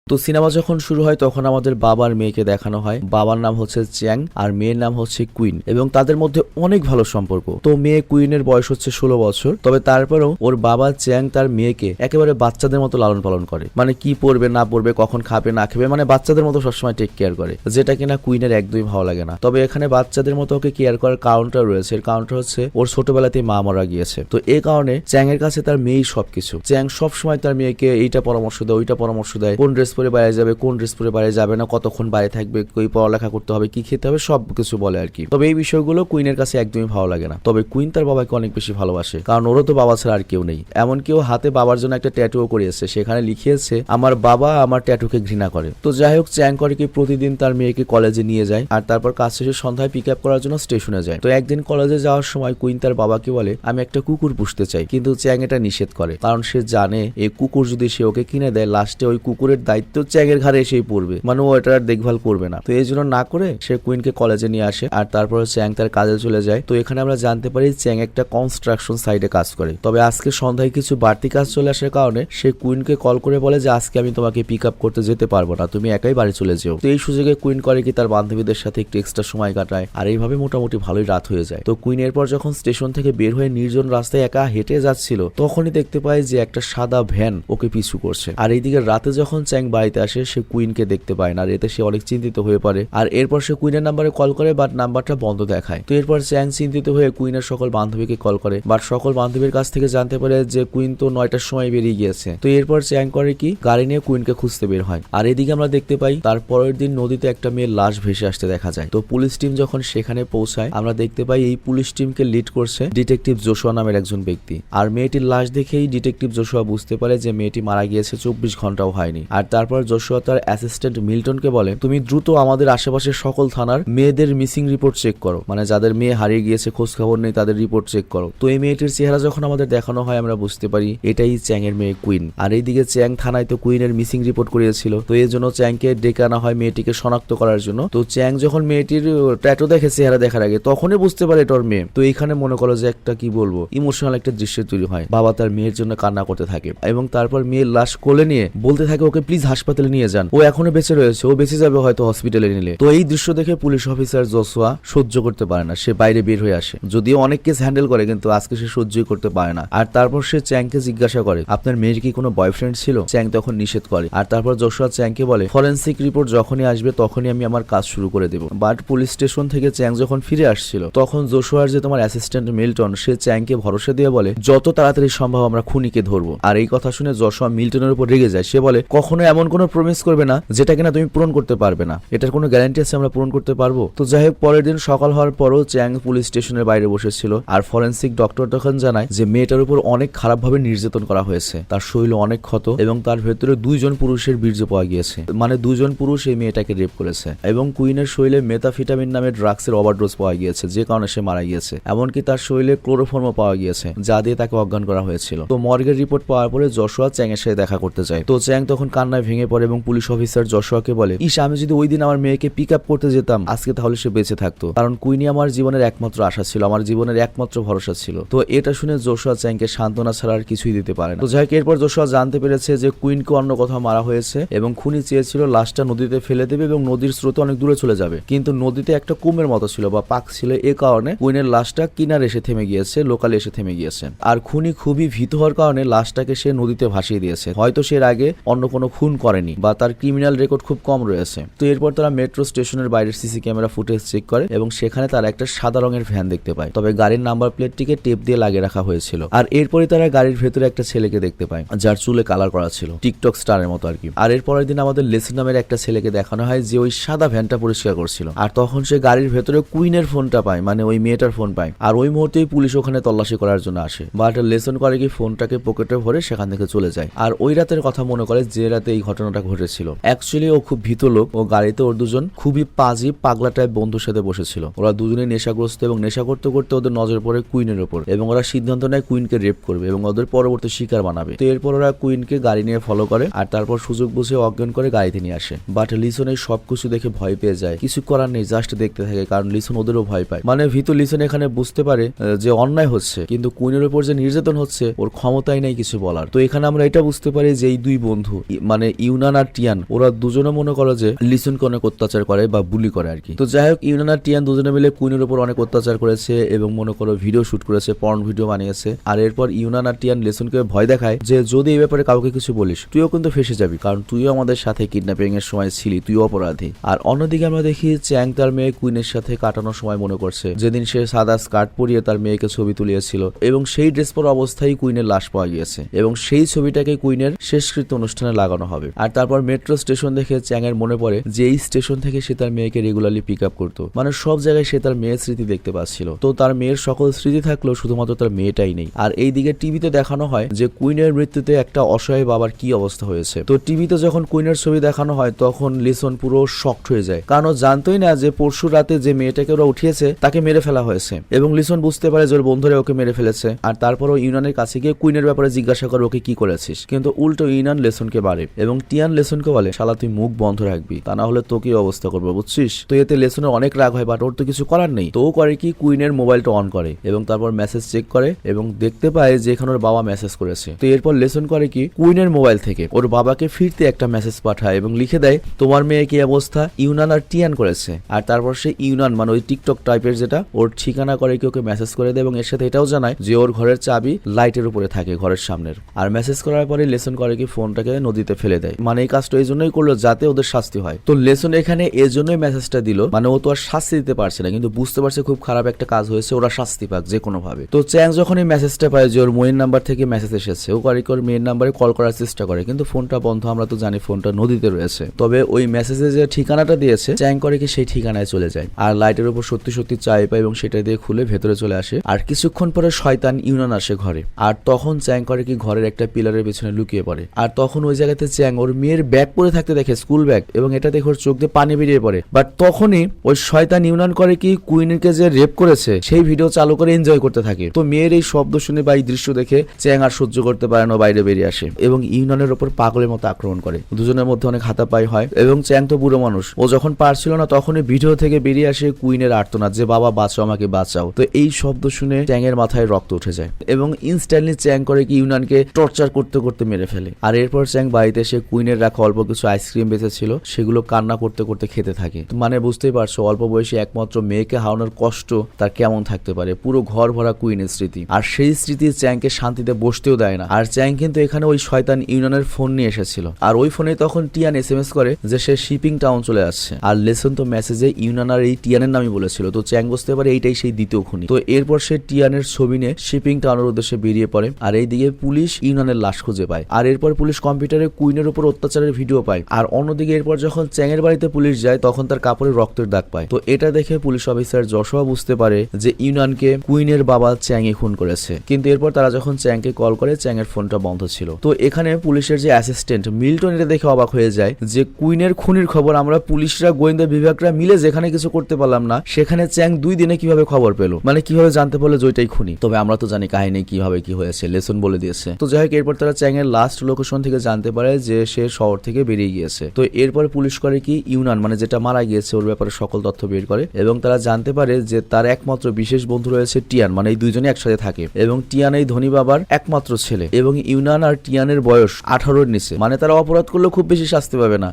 তো সিনেমা যখন শুরু হয় তখন আমাদের বাবার মেয়েকে দেখানো হয়। বাবার নাম হচ্ছে চ্যাং আর মেয়ের নাম হচ্ছে কুইন, এবং তাদের মধ্যে অনেক ভালো সম্পর্ক। তো মেয়ে কুইনের বয়স হচ্ছে 16 বছর, তবে তারপরেও ওর বাবা চ্যাং তার মেয়েকে একেবারে বাচ্চাদের মতো লালন পালন করে। মানে কি পড়বে না পড়বে, কখন খাবে না খাবে, মানে বাচ্চাদের মতো সবসময় টেক কেয়ার করে, যেটা কিনা কুইনের একদমই ভালো লাগে না। তবে এখানে বাচ্চাদের মতো ওকে কেয়ার করার কারণটা রয়েছে। এর কারণটা হচ্ছে ওর ছোটবেলাতেই মা মারা গিয়েছে। তো এই কারণে চ্যাং এর কাছে তার মেয়েই সবকিছু। চ্যাং সবসময় তার মেয়েকে এইটা পরামর্শ দেয়, ওইটা পরামর্শ দেয়, কোন ড্রেস পরে বাইরে যাবে, কোন ড্রেস পরে বাইরে যাবে না, কতক্ষণ বাইরে থাকবে, কই পড়ালেখা করতে হবে, কি খেতে হবে, সবকিছু বলে আর কি। তবে এই বিষয়গুলো কুইনের কাছে একদমই ভালো লাগে না। তবে কুইন তার বাবাকে অনেক বেশি ভালোবাসে, কারণ ওরও তো বাবা ছাড়া আর কেউ নেই। এমনকি ও হাতে বাবার জন্য একটা ট্যাটুও করিয়েছে, সেখানে লিখিয়েছে আমার বাবা আমার ট্যাটুকে ঘৃণা করে। তো যাই হোক, চ্যাং করে কি প্রতিদিন তার মেয়েকে কলেজে নিয়ে যায় আর তারপর কাজ শেষে সন্ধ্যায় পিক আপ করার জন্য স্টেশনে যায়। তো একদিন কলেজে যাওয়ার সময় কুইন তার বাবাকে বলে আমি একটা কুকুর পুষতে চাই, কিন্তু চ্যাং এটা নিষেধ করে, কারণ সে জানে এই কুকুর যদি সে ওকে কিনে দেয় লাস্টে ওই কুকুরের দায়িত্ব চ্যাং এর ঘাড়ে এসেই পড়বে, মানে ও এটার দেখভাল করবে না। তো এই জন্য না করে সে কুইনকে কলেজে নিয়ে আসে আর তারপর চ্যাং তার কাজে চলে যায়। তো এখানে আমরা জানতে পারি চ্যাং একটা কনস্ট্রাকশন সাইটে কাজ করে। তবে আজকে সন্ধ্যায় কিছু বাড়তি কাজ চলে আসার কারণে সে কুইনকে কল করে বলে যে আজকে আমি তোমাকে পিক আপ করতে যেতে পারবো না, তুমি একাই বাড়ি চলে যেও। তো এই সুযোগে কুইন করে কি তার বান্ধবীদের সাথে একটু এক্সট্রা সময় কাটায় আর এইভাবে মোটামুটি ভালোই রাত হয়ে যায়। তো কুইন এরপর যখন স্টেশন থেকে বের হয়ে নির্জন রাস্তায় একা হেঁটে যাচ্ছিল তখনই দেখতে পায় যে একটা সাদা ভ্যান ওকে পিছু করছে। আর এইদিকে রাতে যখন চ্যাং বাড়িতে আসে সে কুইনকে দেখতে পায় না, আর এতে সে অনেক চিন্তিত হয়ে পড়ে। আর এরপর সে কুইনের নাম্বারে কল করে, বাট নাম্বারটা বন্ধ দেখায়। তো এরপর চ্যাং চিন্তিত হয়ে কুইনের সকল বান্ধবীকে কল করে, বাট সকল বান্ধবীর কাছ থেকে জানতে পারে যে কুইন তো 9টার সময় বেরিয়ে গিয়েছে। তো এরপর চ্যাং করে কি গাড়ি নিয়ে কুইনকে খুঁজতে বের হয়। আর এদিকে আমরা দেখতে পাই তার পরের দিন নদীতে একটা মেয়ের লাশ ভেসে আসতে দেখা যায়। তো পুলিশ টিম যখন সেখানে পৌঁছায় আমরা দেখতে পাই এই পুলিশ টিমকে লিড করছে ডিটেকটিভ জোশুয়া নামের একজন ব্যক্তি। আর মেয়েটির লাশ দেখেই ডিটেকটিভ জোশুয়া বুঝতে পারে যে মেয়েটি মারা গিয়েছে 24 ঘন্টাও হয়নি। আর তারপর জোশুয়া তার অ্যাসিস্ট্যান্ট মিল্টনকে বলে তুমি দ্রুত আমাদের আশেপাশের সকল থানার মেয়েদের মিসিং রিপোর্ট চেক করো, মানে যাদের মেয়ে হারিয়ে গিয়েছে খোঁজ খবর নেই তাদের রিপোর্ট চেক করো। তো এই মেয়েটির চেহারা যখন আমাদের দেখানো হয় আমরা বুঝতে পারি এটাই চ্যাং এর মেয়ে কুইন। আর এইদিকে চ্যাং থানায় তো কুইনের মিসিং রিপোর্ট করিয়েছিল, তো এই জন্য চ্যাংকে ডেকে আনা হয় মেয়েটিকে শনাক্ত করার জন্য। তো চ্যাং যখন মেয়েটির ট্যাটু দেখে চেহারা দেখার আগে তখনই বুঝতে পারে এটা ওর মেয়ে। তো এইখানে মনে করো যে একটা কি বলবো ইমোশনাল একটা দৃশ্য তৈরি হয়। বাবা তার মেয়ের জন্য কান্না করতে থাকে এবং তারপর মেয়ের লাশ কোলে নিয়ে বলতে থাকে ওকে প্লিজ হাসপাতালে নিয়ে যান, ও এখনো বেঁচে রয়েছে, ও বেঁচে যাবে হয়তো হসপিটালে নিলে। তো এই দৃশ্য দেখে পুলিশ অফিসার জোশুয়া সহ্য করতে পারে না, সে বাইরে বের হয়ে আসে। যদিও অনেক কেস হ্যান্ডেল করে কিন্তু আজকে সে সহ্যই করতে পারে না। আর তারপর সে চ্যাংকে জিজ্ঞাসা করে আপনার মেয়ের কি কোনো বয়ফ্রেন্ড ছিল? চ্যাং তখন নিষেধ করে। আর তারপর জোশুয়া চ্যাংকে বলে ফরেনসিক রিপোর্ট যখনই আসবে তখনই আমি আমার কাজ শুরু করে দেব। বাট পুলিশ স্টেশন থেকে চ্যাং যখন ফিরে আসছিল তখন জোশুয়ার যে তোমার অ্যাসিস্ট্যান্ট মিল্টন সে চ্যাংকে ভরসা দিয়ে বলে যত তাড়াতাড়ি সম্ভব আমরা খুনিকে ধরবো। আর এই কথা শুনে জোশুয়া মিল্টনের উপর রেগে যায়, সে বলে কখনো এমন এমন কোনো প্রমিস করবে না যেটা কিনা তুমি পূরণ করতে পারবে না। এটার কোনো গ্যারান্টি আছে আমরা পূরণ করতে পারবো? তো যাই হোক, পরের দিন সকাল হওয়ার পরও চ্যাং পুলিশ স্টেশনের বাইরে বসেছিল, আর ফরেন্সিক ডক্টর তখন জানায় যে মেয়েটার উপর অনেক খারাপভাবে নির্যাতন করা হয়েছে, তার শরীরে অনেক ক্ষত এবং তার ভেতরে 2জন পুরুষের বীর্য পাওয়া গিয়েছে, মানে 2জন পুরুষ এই মেয়েটাকে রেপ করেছে, এবং কুইনের শরীরে মেথাফিটামিন নামের ড্রাগসের ওভারডোজ পাওয়া গিয়েছে, যে কারণে সে মারা গিয়েছে। এমনকি তার শরীরে ক্লোরোফর্মও পাওয়া গিয়েছে, যা দিয়ে তাকে অজ্ঞান করা হয়েছিল। তো মর্গের রিপোর্ট পাওয়ার পরে যশোয়া চ্যাং এর সাথে দেখা করতে যায়। তো চ্যাং তখন কান্নায় ভেঙে পড়ে এবং পুলিশ অফিসার যশোয়াকে বলে, ইস, আমি যদি ওই দিন আমার মেয়েকে পিক আপ করতে যেতাম আজকে তাহলে সে বেঁচে থাকতো, কারণ কুইনি আমার জীবনের একমাত্র আশা ছিল, আমার জীবনের একমাত্র ভরসা ছিল। তো এটা শুনে যশোয়া চ্যাংকে সান্ত্বনা ছাড়া আর কিছুই দিতে পারে না। তো যাই হোক, এরপর যশোয়া জানতে পেরেছে যে কুইনকে অন্য কোথাও মারা হয়েছে এবং খুনি চেয়েছিল লাশটা নদীতে ফেলে দেবে এবং নদীর স্রোতে অনেক দূরে চলে যাবে, কিন্তু নদীতে একটা কুমের মতো ছিল বা পাক ছিল, এ কারণে কুইনের লাশটা কিনারে এসে থেমে গিয়েছে, লোকালে এসে থেমে গিয়েছে। আর খুনি খুবই ভীত হওয়ার কারণে লাশটাকে সে নদীতে ভাসিয়ে দিয়েছে, হয়তো সে এর আগে অন্য কোনো খুন করেনি বা তার ক্রিমিনাল রেকর্ড খুব কম রয়েছে। তো এরপর তারা মেট্রো স্টেশনের বাইরের সিসি ক্যামেরা ফুটেজ চেক করে এবং সেখানে তারা একটা সাদা রঙের ভ্যান দেখতে পায়, তবে গাড়ির নাম্বার প্লেটটিকে টেপ দিয়ে লাগিয়ে রাখা হয়েছিল। আর এরপরে তারা গাড়ির ভেতরে একটা ছেলেকে দেখতে পায় যার চুলে কালার করা ছিল, টিকটক স্টারের মতো আর কি। আর এর পরের দিন আমাদের লেসন নামের একটা ছেলেকে দেখানো হয় যে ওই সাদা ভ্যানটা পরিষ্কার করছিল, আর তখন সে গাড়ির ভেতরে কুইনের ফোনটা পায়, মানে ওই মেয়েটার ফোন পায়। আর ওই মুহূর্তেই পুলিশ ওখানে তল্লাশি করার জন্য আসে, বাট লেসন করে কি ফোনটাকে পকেটে ভরে সেখান থেকে চলে যায়। আর ওই রাতের কথা মনে করে যে রাতে এই ঘটনাটা ঘটেছিল। অ্যাকচুয়ালি ও খুব ভীত লোক, ও গাড়িতে ওর দুজন খুবই পাজি পাগলা টাইপ বন্ধুর সাথে বসেছিল। ওরা দুজনে নেশাগ্রস্ত এবং নেশা করতে করতে ওদের নজর পড়ে কুইনের উপর, এবং ওরা সিদ্ধান্ত নেয় কুইনকে রেপ করবে এবং ওদের পরবর্তী শিকার বানাবে। তো এরপর ওরা কুইনকে গাড়ি নিয়ে ফলো করে আর তারপর সুযোগ বুঝে অজ্ঞান করে গাড়িতে নিয়ে আসে। বাট লিসন এই সবকিছু দেখে ভয় পেয়ে যায়, কিছু করার নেই, জাস্ট দেখতে থাকে, কারণ লিসন ওদেরও ভয় পায়। মানে ভীত লিসন এখানে বুঝতে পারে যে অন্যায় হচ্ছে, কিন্তু কুইনের উপর যে নির্যাতন হচ্ছে ওর ক্ষমতাই নেই কিছু বলার। তো এখানে আমরা এটা বুঝতে পারি যে এই দুই বন্ধু মানে ইউনান আর টিয়ান, ওরা দুজনে মনে করে যে লিসনকে অনেক অত্যাচার করে বা বুলি করে আর কি। তো যাই হোক, ইউনান আর টিয়ান দুজনে মিলে কুইনের উপর অনেক অত্যাচার করেছে এবং মনে করো ভিডিও শুট করেছে, পর্ন ভিডিও বানিয়েছে। আর এরপর ইউনান আর টিয়ান লিসনকে ভয় দেখায় যে যদি এই ব্যাপারে কাউকে কিছু বলিস তুইও কিন্তু ফেসে যাবি, কারণ তুইও আমাদের সাথে কিডন্যাপিং এর সময় ছিলি, তুইও অপরাধী। আর অন্যদিকে আমরা দেখি চ্যাং তার মেয়ে কুইনের সাথে কাটানোর সময় মনে করছে যেদিন সে সাদা স্কার্ট পরিয়ে তার মেয়েকে ছবি তুলিয়েছিল এবং সেই ড্রেস পরা অবস্থায় কুইনের লাশ পাওয়া গিয়েছে, এবং সেই ছবিটাকে কুইনের শেষকৃত্য অনুষ্ঠানে লাগানো হবে। আর তারপর মেট্রো স্টেশন দেখে চ্যাং এর মনে পড়ে যে এই স্টেশন থেকে সে তার মেয়েকে রেগুলারলি পিক আপ করতো, মানে সব জায়গায় সে তার মেয়ের স্মৃতি দেখতে পাচ্ছিল। তো তার মেয়ের সকল স্মৃতি থাকলেও শুধুমাত্র তার মেয়েটাই নেই। আর এইদিকে টিভিতে দেখানো হয় যে কুইনের মৃত্যুতে একটা অসহায় বাবার কি অবস্থা হয়েছে। তো টিভিতে যখন কুইনের ছবি দেখানো হয় তখন লিসন পুরো শকড হয়ে যায়, কারণ ও জানতোই না যে পরশু রাতে যে মেয়েটাকে ওরা উঠিয়েছে তাকে মেরে ফেলা হয়েছে, এবং লিসন বুঝতে পারে যে ওর বন্ধুরা ওকে মেরে ফেলেছে। আর তারপরও ইউনানের কাছে গিয়ে কুইনের ব্যাপারে জিজ্ঞাসা করে ওকে কি করেছিস, কিন্তু উল্টো ইউনান লেসনকে বাড়ে এবং টিয়ান লেসনকে বলে শালা তুই মুখ বন্ধ রাখবি, তা না হলে তোকে অবস্থা করবো, বুঝছিস। তো এতে লেসনের অনেক রাগ হয়, বাট ওর তো কিছু করার নেই। তো ও করে কি কুইনের মোবাইলটা অন করে এবং তারপর মেসেজ চেক করে এবং দেখতে পায় যে এখানে ওর বাবা মেসেজ করেছে। তো এরপর লেসন করে কি কুইনের মোবাইল থেকে ওর বাবাকে ফিরতে একটা মেসেজ পাঠায় এবং লিখে দেয় তোমার মেয়ে কি অবস্থা, ইউনান আর টিয়ান করেছে। আর তারপর সে ইউনান মানে ওই টিকটক টাইপের যেটা ওর ঠিকানা করে কি ওকে মেসেজ করে দেয় এবং এর সাথে এটাও জানায় যে ওর ঘরের চাবি লাইটের উপরে থাকে ঘরের সামনের। আর মেসেজ করার পরে লেসন করে কি ফোনটাকে নদীতে ফেলে দেয়, মানে এই কাজটা এই জন্যই করলো যাতে ওদের শাস্তি হয়। তো লেসন এখানে এই জন্যই মেসেজটা দিল, মানে ও তো আর শাস্তি দিতে পারছে না, কিন্তু বুঝতে পারছে খুব খারাপ একটা কাজ হয়েছে, ওরা শাস্তি পাক যে কোনো ভাবে। তো চ্যাং যখন এই মেসেজটা পায় যে ওর মেয়ের নাম্বার থেকে মেসেজ এসেছে, ও করে কি ওর মেয়ের নাম্বারে কল করার চেষ্টা করে, কিন্তু ফোনটা বন্ধ, আমরা তো জানি ফোনটা নদীতে রয়েছে। তবে ওই মেসেজে যে ঠিকানাটা দিয়েছে চ্যাং করে কি সেই ঠিকানায় চলে যায় আর লাইটের উপর সত্যি সত্যি চাই পায় এবং সেটা দিয়ে খুলে ভেতরে চলে আসে। আর কিছুক্ষণ পরে শয়তান ইউনান আসে ঘরে, আর তখন চ্যাং করে কি ঘরের একটা পিলারের পেছনে লুকিয়ে পড়ে। আর তখন ওই জায়গাতে চ্যাং ওর মেয়ের ব্যাগ পরে থাকতে দেখে, স্কুল ব্যাগ, এবং এটা দেখে ওর চোখ দিয়ে পানি বেরিয়ে পড়ে। বাট তখনই ওই শয়তান ইউনান করে কি কুইনকে যে রেপ করেছে সেই ভিডিও চালু করে এনজয় করতে থাকে। তো মেয়ের এই শব্দ শুনে বা এই দৃশ্য দেখে চ্যাং আর সহ্য করতে পারে না, বাইরে বেরিয়ে আসে এবং ইউনানের উপর পাগলের মতো আক্রমণ করে। দুজনের মধ্যে অনেক হাতাপাই হয় এবং চ্যাং তো বুড়ো মানুষ, ও যখন পারছিল না তখনই ভিডিও থেকে বেরিয়ে আসে কুইনের আর্তনাদ যে বাবা বাঁচাও, আমাকে বাঁচাও। তো এই শব্দ শুনে চ্যাং এর মাথায় রক্ত উঠে যায় এবং ইনস্ট্যান্টলি চ্যাং করে কি ইউনানকে টর্চার করতে করতে মেরে ফেলে। আর এরপর চ্যাং বাড়িতে এসে কুইনের রাখা অল্প কিছু আইসক্রিম বেঁচেছিল সেগুলো কান্না করতে করতে খেতে থাকে। মানে বুঝতেই পারছো অল্প বয়সে একমাত্র মেয়েকে হারানোর কষ্ট তার কেমন থাকতে পারে। পুরো ঘর ভরা কুইনের স্মৃতি, আর সেই স্মৃতি চ্যাংকে শান্তিতে বসতেও দেয় না। আর চ্যাং কিন্তু এখানে ওই শয়তান ইউনানের ফোন নিয়ে এসেছিল, আর ওই ফোনে তখন টিয়ান এসএমএস করে যে সে শিপিং টাউন চলে আসছে। আর লেসন তো মেসেজে ইউনান আর এই টিয়ানের নামই বলেছিল। তো চ্যাং বুঝতে পারে এইটাই সেই দ্বিতীয় খুনি। তো এরপর সে টিয়ানের ছবি নিয়ে শিপিং টাউনের উদ্দেশ্যে বেরিয়ে পড়ে। আর এইদিকে পুলিশ ইউনানের লাশ খুঁজে পায়। আর এরপর পুলিশ কম্পিউটারে কুইনের উপর অত্যাচারের ভিডিও পায়। আর অন্যদিকে এরপর যখন চ্যাংয়ের বাড়িতে পুলিশ যায় তখন তার কাপড়ে রক্তের দাগ পায়। তো এটা দেখে পুলিশ অফিসার যশোয়া বুঝতে পারে যে ইউনানকে কুইনের বাবা চ্যাংই খুন করেছে। কিন্তু এরপর তারা যখন চ্যাংকে কল করে চ্যাংয়ের ফোনটা বন্ধ ছিল। তো এখানে পুলিশের যে অ্যাসিস্ট্যান্ট মিল্টন এটা দেখে অবাক হয়ে যায় যে কুইনের খুনির খবর আমরা পুলিশরা গোয়েন্দা বিভাগরা মিলে যেখানে কিছু করতে পারলাম না, সেখানে চ্যাং 2 দিনে কিভাবে খবর পেল, মানে কিভাবে জানতে পারলো যে ওইটাই খুনি। তবে আমরা তো জানি কাহিনী কিভাবে কি হয়েছে, লেসন বলে দিয়েছে। তো যাই হোক এরপর তারা চ্যাংয়ের লাস্ট লোকেশন থেকে জানতে পারে যে সে শহর থেকে বেরিয়ে গিয়েছে। তো এরপর পুলিশ করে কি ইউনান মানে যেটা মারা গিয়েছে ওর ব্যাপারে সকল তথ্য বের করে এবং তারা জানতে পারে যে তার একমাত্র বিশেষ বন্ধু রয়েছে টিয়ান, মানে এই দুইজনই একসাথে থাকে এবং টিয়ান এই ধনী বাবার একমাত্র ছেলে এবং ইউনান আর টিয়ানের বয়স 18-র নিচে, মানে তারা অপরাধ করলে খুব বেশি শাস্তি পাবে না,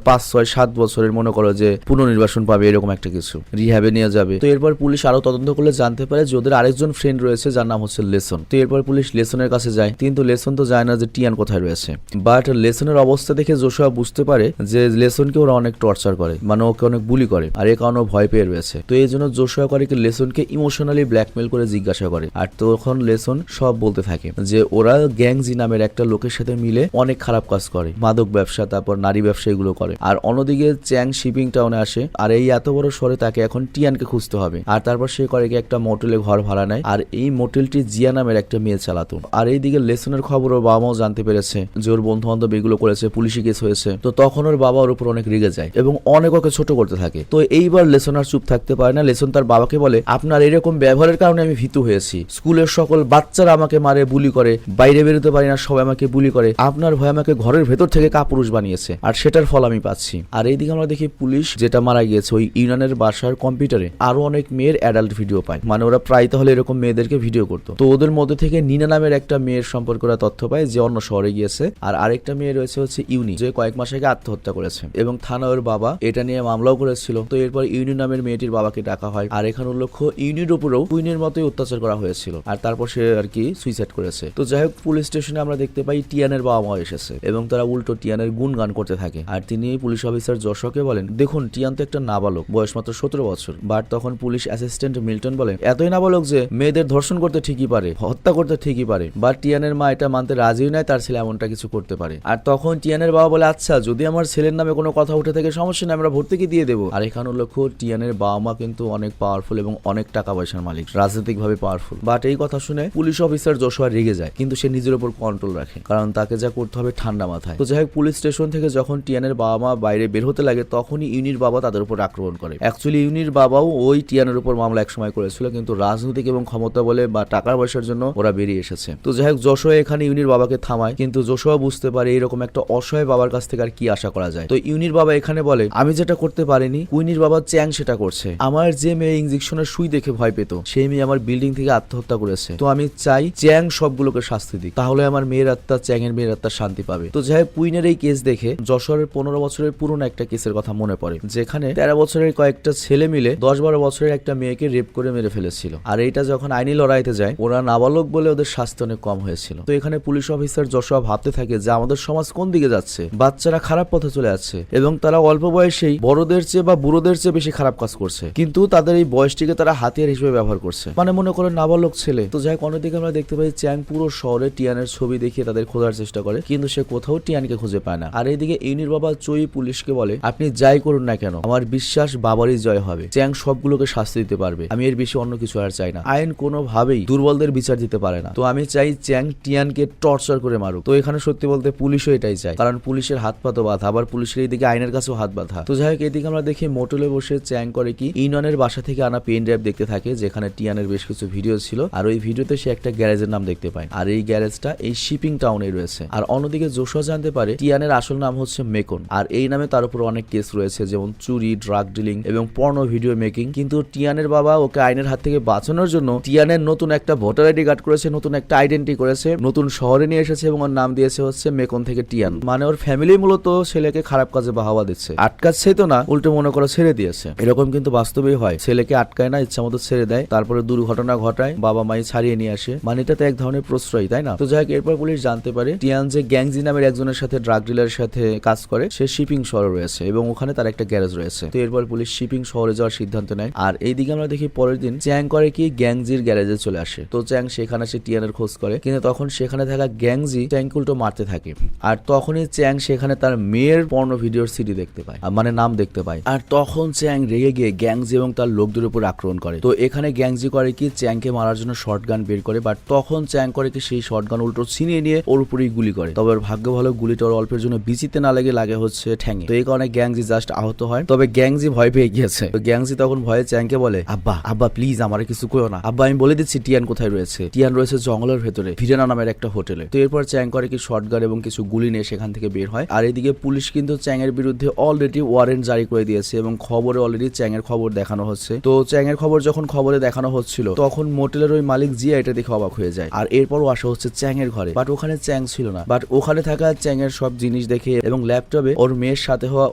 5, 6, 7 বছরের মনে করো যে পুনর্নির্বাসন পাবে এরকম একটা কিছু, রিহ্যাবে নিয়ে যাবে। তো এরপর পুলিশ আরো তদন্ত করলে জানতে পারে যে ওদের আরেকজন ফ্রেন্ড রয়েছে যার নাম হচ্ছে লেসন। তো এরপর পুলিশ লেসনের কাছে যায় কিন্তু লেসন তো জানে না যে টিয়ান কোথায় রয়েছে। বাট লেসনের অবস্থা দেখে জোশুয়া বুঝতে পারে যে লেসনকে ওরা অনেক টর্চার করে, মানে ওকে অনেক বুলি করে আর এ কারণে ভয় পেয়ে রয়েছে। তো এই জন্য জোশুয়া করে কি লেসনকে ইমোশনালি ব্ল্যাকমেল করে জিজ্ঞাসা করে। আর তখন লেসন সব বলতে থাকে যে ওরা গ্যাংজি নামের একটা লোকের সাথে মিলে অনেক খারাপ কাজ করে, মাদক ব্যবসা তারপর নারী ব্যবসা এগুলো করে। আর অন্যদিকে চ্যাং শিপিং টাউনে আসে আর এই এত বড় শহরে তাকে এখন টিয়ানকে খুঁজতে হবে। আর তারপর সে করে কি একটা মোটেলে ঘর ভাড়া নেয় আর এই মোটেলটি জিয়া নামের একটা মেয়ে চালাতো। আর এইদিকে লেসনের খবর ওর বাবা মাও জানতে পেরেছে যে ওর বন্ধু বান্ধব এগুলো করেছে, পুলিশি কেস হয়েছে। তো তখন ওর বাবা ওর উপর অনেক রেগে যায় এবং অনেক ওকে ছোট করতে থাকে। তো এইবার লেসন আর চুপ থাকতে পারে না। লেসন তার বাবাকে বলে আপনার এরকম ব্যবহারের কারণে আমি ভীতু হয়েছি, স্কুলের সকল বাচ্চারা আমাকে মারে, বুলি করে, বাইরে বেরোতে পারি না, সবাই আমাকে বুলি করে, আপনার ভয় আমাকে ঘরের ভেতর থেকে কাপুরুষ বানিয়েছে আর সেটার ফল আমি পাচ্ছি। আর এইদিকে আমরা দেখি পুলিশ যেটা মারা গিয়েছে ওই ইউনানের বাসার কম্পিউটারে আরো অনেক মেয়ের অ্যাডাল্ট ভিডিও পায়, মানে ওরা প্রায় তাহলে এরকম মেয়েদেরকে ভিডিও করতো। তো ওদের মধ্যে থেকে নিনা নামের একটা মেয়ের সম্পর্কে ওরা তথ্য পায় যে অন্য শহরে গিয়েছে। আর আরেকটা মেয়ে রয়েছে হচ্ছে ইউনি, যে কয়েক মাস আগে আত্মহত্যা করেছে এবং থানা ওর বাবা এটা নিয়ে মামলাও করেছিল। তো এরপর ইউনি নামের মেয়েটির বাবাকে ডাকা হয় আর এখানে উল্লেখ্য ইউনির উপরেও কুইনের মতোই অত্যাচার করা হয়েছিল আর তারপর সে আর কি সুইসাইড করেছে। তো যাই হোক পুলিশ স্টেশনে আমরা দেখতে পাই টিয়ানের বাবা মা এসেছে এবং তারা উল্টো টিয়ানের গুণগান করতে থাকে। আর তিনি পুলিশ অফিসার যশোকে বলেন দেখুন টিয়ান তো একটা নাবালক, বয়স মাত্র 17 বছর। বাট তখন পুলিশ অ্যাসিস্ট্যান্ট মিল্টন বলে এতই নাবালক যে মেয়েদের ধর্ষণ করতে ঠিকই পারে, হত্যা করতে ঠিকই পারে, বাট টিয়ানের মা এটা মানতে রাজিও নয় তার ছেলে এমনটা কিছু করতে পারে। আর তখন টিয়ানের বাবা বলে আচ্ছা যদি আমার ছেলের নামে কোনো কথা উঠে থাকে সমস্যা নেই, আমরা ভর্তুকি দিয়ে দেবো। আর এখানে লক্ষ্য টিয়ানের বাবা মা কিন্তু অনেক পাওয়ারফুল এবং অনেক টাকা পয়সার মালিক, রাজনৈতিক ভাবে পাওয়ারফুল। বাট এই কথা শুনে পুলিশ অফিসার যশোয়া রেগে যায় কিন্তু সে নিজের উপর কন্ট্রোল রাখে কারণ তাকে যা করতে হবে ঠান্ডা মাথায়। তো যাই হোক পুলিশ স্টেশন থেকে যখন টিয়ানের বাবা মা বাইরে বের হতে লাগে তখনই ইউনির বাবা তাদের উপর আক্রমণ করে। অ্যাকচুয়ালি ইউনির বাবাও ওই টিয়ানের উপর মামলা একসময় করেছিল কিন্তু রাজনৈতিক এবং ক্ষমতা বলে বা টাকার পয়সার জন্য ওরা বেরিয়ে এসেছে। তো যাই হোক যশোয়া এখানে ইউনির বাবাকে থামায় কিন্তু যশোয়া বুঝতে পারে এরকম একটা অসহায় বাবার কাছ থেকে আর কি আশা করা যায়। তো ইউনির বাবা এখানে বলে আমি যেটা করতে পারিনি কুইনির বাবা চ্যাং সেটা করছে, আমার যে মেয়ে ইনজেকশনের সুই দেখে ভয় পেত সেই মেয়ে আমার বিল্ডিং থেকে আত্মহত্যা করেছে। তো আমি চাই চ্যাং সবগুলোকে শাস্তি দিক, তাহলে আমার মেয়ের আত্মা চ্যাং এর মেয়ের আত্মা শান্তি পাবে। তো যাই হোক কুইনের এই কেস দেখে যশোরের 15 বছরের পুরনো একটা কেসের কথা মনে পড়ে যেখানে 13 বছরের কয়েকটা ছেলে মিলে 10-12 বছরের একটা মেয়েকে রেপ করে মেরে ফেলেছিল। আর এইটা যখন আইনি লড়াইতে যায় ওরা নাবালক বলে ওদের শাস্তি অনেক কম হয়েছিল। তো এখানে পুলিশ অফিসার যশোয়া ভাবতে থাকে যে আমাদের সমাজ কোন দিকে যাচ্ছে, বাচ্চারা খারাপ পথে চলে যাচ্ছে এবং তারা অল্প বয়সেই বড়দের চেয়ে বা বুড়োদের চেয়ে বেশি খারাপ কাজ করছে কিন্তু তাদের এই বয়সটিকে তারা হাতিয়ার হিসেবে ব্যবহার করছে, মানে মনে করে নাবালক ছেলে। তো যাই হোক অন্যদিকে আমরা দেখতে পাই চ্যাং পুরো শহরে টিয়ানের ছবি দেখিয়ে তাদের খোঁজার চেষ্টা করে কিন্তু সে কোথাও টিয়ানকে খুঁজে পায় না। আর এইদিকে ইউনির বাবা চই পুলিশকে বলে আপনি যাই করুন না কেন আমার বিশ্বাস বাবারই জয় হবে, চ্যাং সবগুলোকে শাস্তি দিতে পারবে, আমি এর বেশি অন্য কিছু আর চাই না। আইন কোনোভাবেই দুর্বলদের বিচার দিতে পারে না, তো আমি চাই চ্যাং টিয়ানকে টর্চার করে মারুক। তো এখানে সত্যি বলতে পুলিশও এটাই চায় কারণ পুলিশের হাত পা তো বাঁধা, আবার পুলিশের এইদিকে আইনের কাছেও হাত বাঁধা। তো যাই হোক এদিকে আমরা দেখি মোটলে বসে চ্যাং করে কি ইউনিয়নের বাসা থেকে আনা পেন ড্রাইভ দেখতে থাকে যেখানে টিয়ানের বেশ কিছু ভিডিও ছিল আর ওই ভিডিওতে সে একটা গ্যারেজের নাম দেখতে পায় আর এই গ্যারেজটা এই শিপিং টাউনে রয়েছে। আর অন্যদিকে জোশুয়া জানতে পারে টিয়ানের আসল নাম হচ্ছে মেকন আর এই নামে তার উপর অনেক কেস রয়েছে যেমন চুরি, ড্রাগ ডিলিং এবং পর্নো ভিডিও মেকিং। কিন্তু টিয়ানের বাবা ওকে আইনের হাত থেকে বাঁচানোর জন্য টিয়ানের নতুন একটা ভোটার আইডি কার্ড করেছে, নতুন একটা আইডেন্টি করেছে, নতুন শহরে নিয়ে এসেছে এবং ওর নাম দিয়েছে হচ্ছে মেকন থেকে টিয়ান। মানে ওর ফ্যামিলি মূলত ছেলেকে খারাপ কাজে বাহাবা দিচ্ছে, আটকাচ্ছে তো না উল্টো মনে করে ছেড়ে দিয়েছে। এরকম কিন্তু বাস্তবেই হয়, ছেলেকে আটকায় না ইচ্ছা মতো ছেড়ে দেয় তারপরে দুর্ঘটনা ঘটায় বাবা মাই ছাড়িয়ে নিয়ে আসে, মানে এটা তো এক ধরনের প্রশ্রয় তাই না। তো যাই হোক এরপর পুলিশ জানতে পারে টিয়ান যে গ্যাংজি নামের একজনের সাথে ড্রাগ ডিলারের সাথে কাজ করে সে শিপিং শহরে রয়েছে এবং ওখানে তার একটা গ্যারেজ রয়েছে। তো এরপর পুলিশ শিপিং শহরে যাওয়ার সিদ্ধান্ত নেয় আর এইদিকে আমরা দেখি পরের দিন চ্যাং করে কি গ্যাংজির গ্যারেজে চলে আসে। তো চ্যাং সেখানে সে টিয়ানের খোঁজ করে কিন্তু তখন সেখানে থাকা গ্যাংজি চ্যাংকে উল্টো মারতে থাকে আর তখনই চ্যাং সেখানে তার মেয়ের পর্ন ভিডিওর সিডি দেখতে পায়, মানে নাম দেখতে পায়। আর তখন চ্যাং রেগে গিয়ে গ্যাংজি এবং তার লোকদের উপর আক্রমণ করে। তো এখানে গ্যাংজি করে কি চ্যাংকে মারার জন্য শর্টগান বের করে, বাট তখন চ্যাং করে কি সেই শর্টগান উল্টো ছিনিয়ে নিয়ে ওর উপরেই গুলি করে। তবে ওর ভাগ্য ভালো গুলিটা ওর অল্পের জন্য বিচিতে না লাগে হচ্ছে ঠ্যাঙে। তো এই কারণে গ্যাংজি জাস্ট আহত হয়। তবে গ্যাংজি ভয় পেয়ে গিয়েছে। তো গ্যাংজি তখন ভয়ে চ্যাংকে বলে, আব্বা আব্বা প্লিজ আমারে কিছু কইও না, আব্বা আমি বলে দিচ্ছি টিয়ান কোথায় রয়েছে। টিয়ান রয়েছে জঙ্গলের ভেতরে ভিরেনা নামের একটা হোটেলে। তো এরপর চ্যাং করে কি শর্টগান এবং কিছু গুলি নিয়ে সেখান থেকে বের হয়। আর এদিকে পুলিশ কিন্তু চ্যাং এর বিরুদ্ধে অলরেডি ওয়ারেন্ট জারি করে দিয়েছে এবং খবরে অলরেডি চ্যাং এর খবর দেখানো হচ্ছে। তো চ্যাং এর খবর যখন খবরে দেখানো হচ্ছিল তখন মোটেলের ওই মালিক জিয়া এটা দেখে অবাক হয়ে যায়। আর এরপরও আসা হচ্ছে চ্যাং এর ঘরে, বাট ওখানে চ্যাং ছিল না। বাট ওখানে থাকা চ্যাং এর সব জিনিস দেখে এবং ল্যাপটপে ওর মেয়ের সাথে হওয়া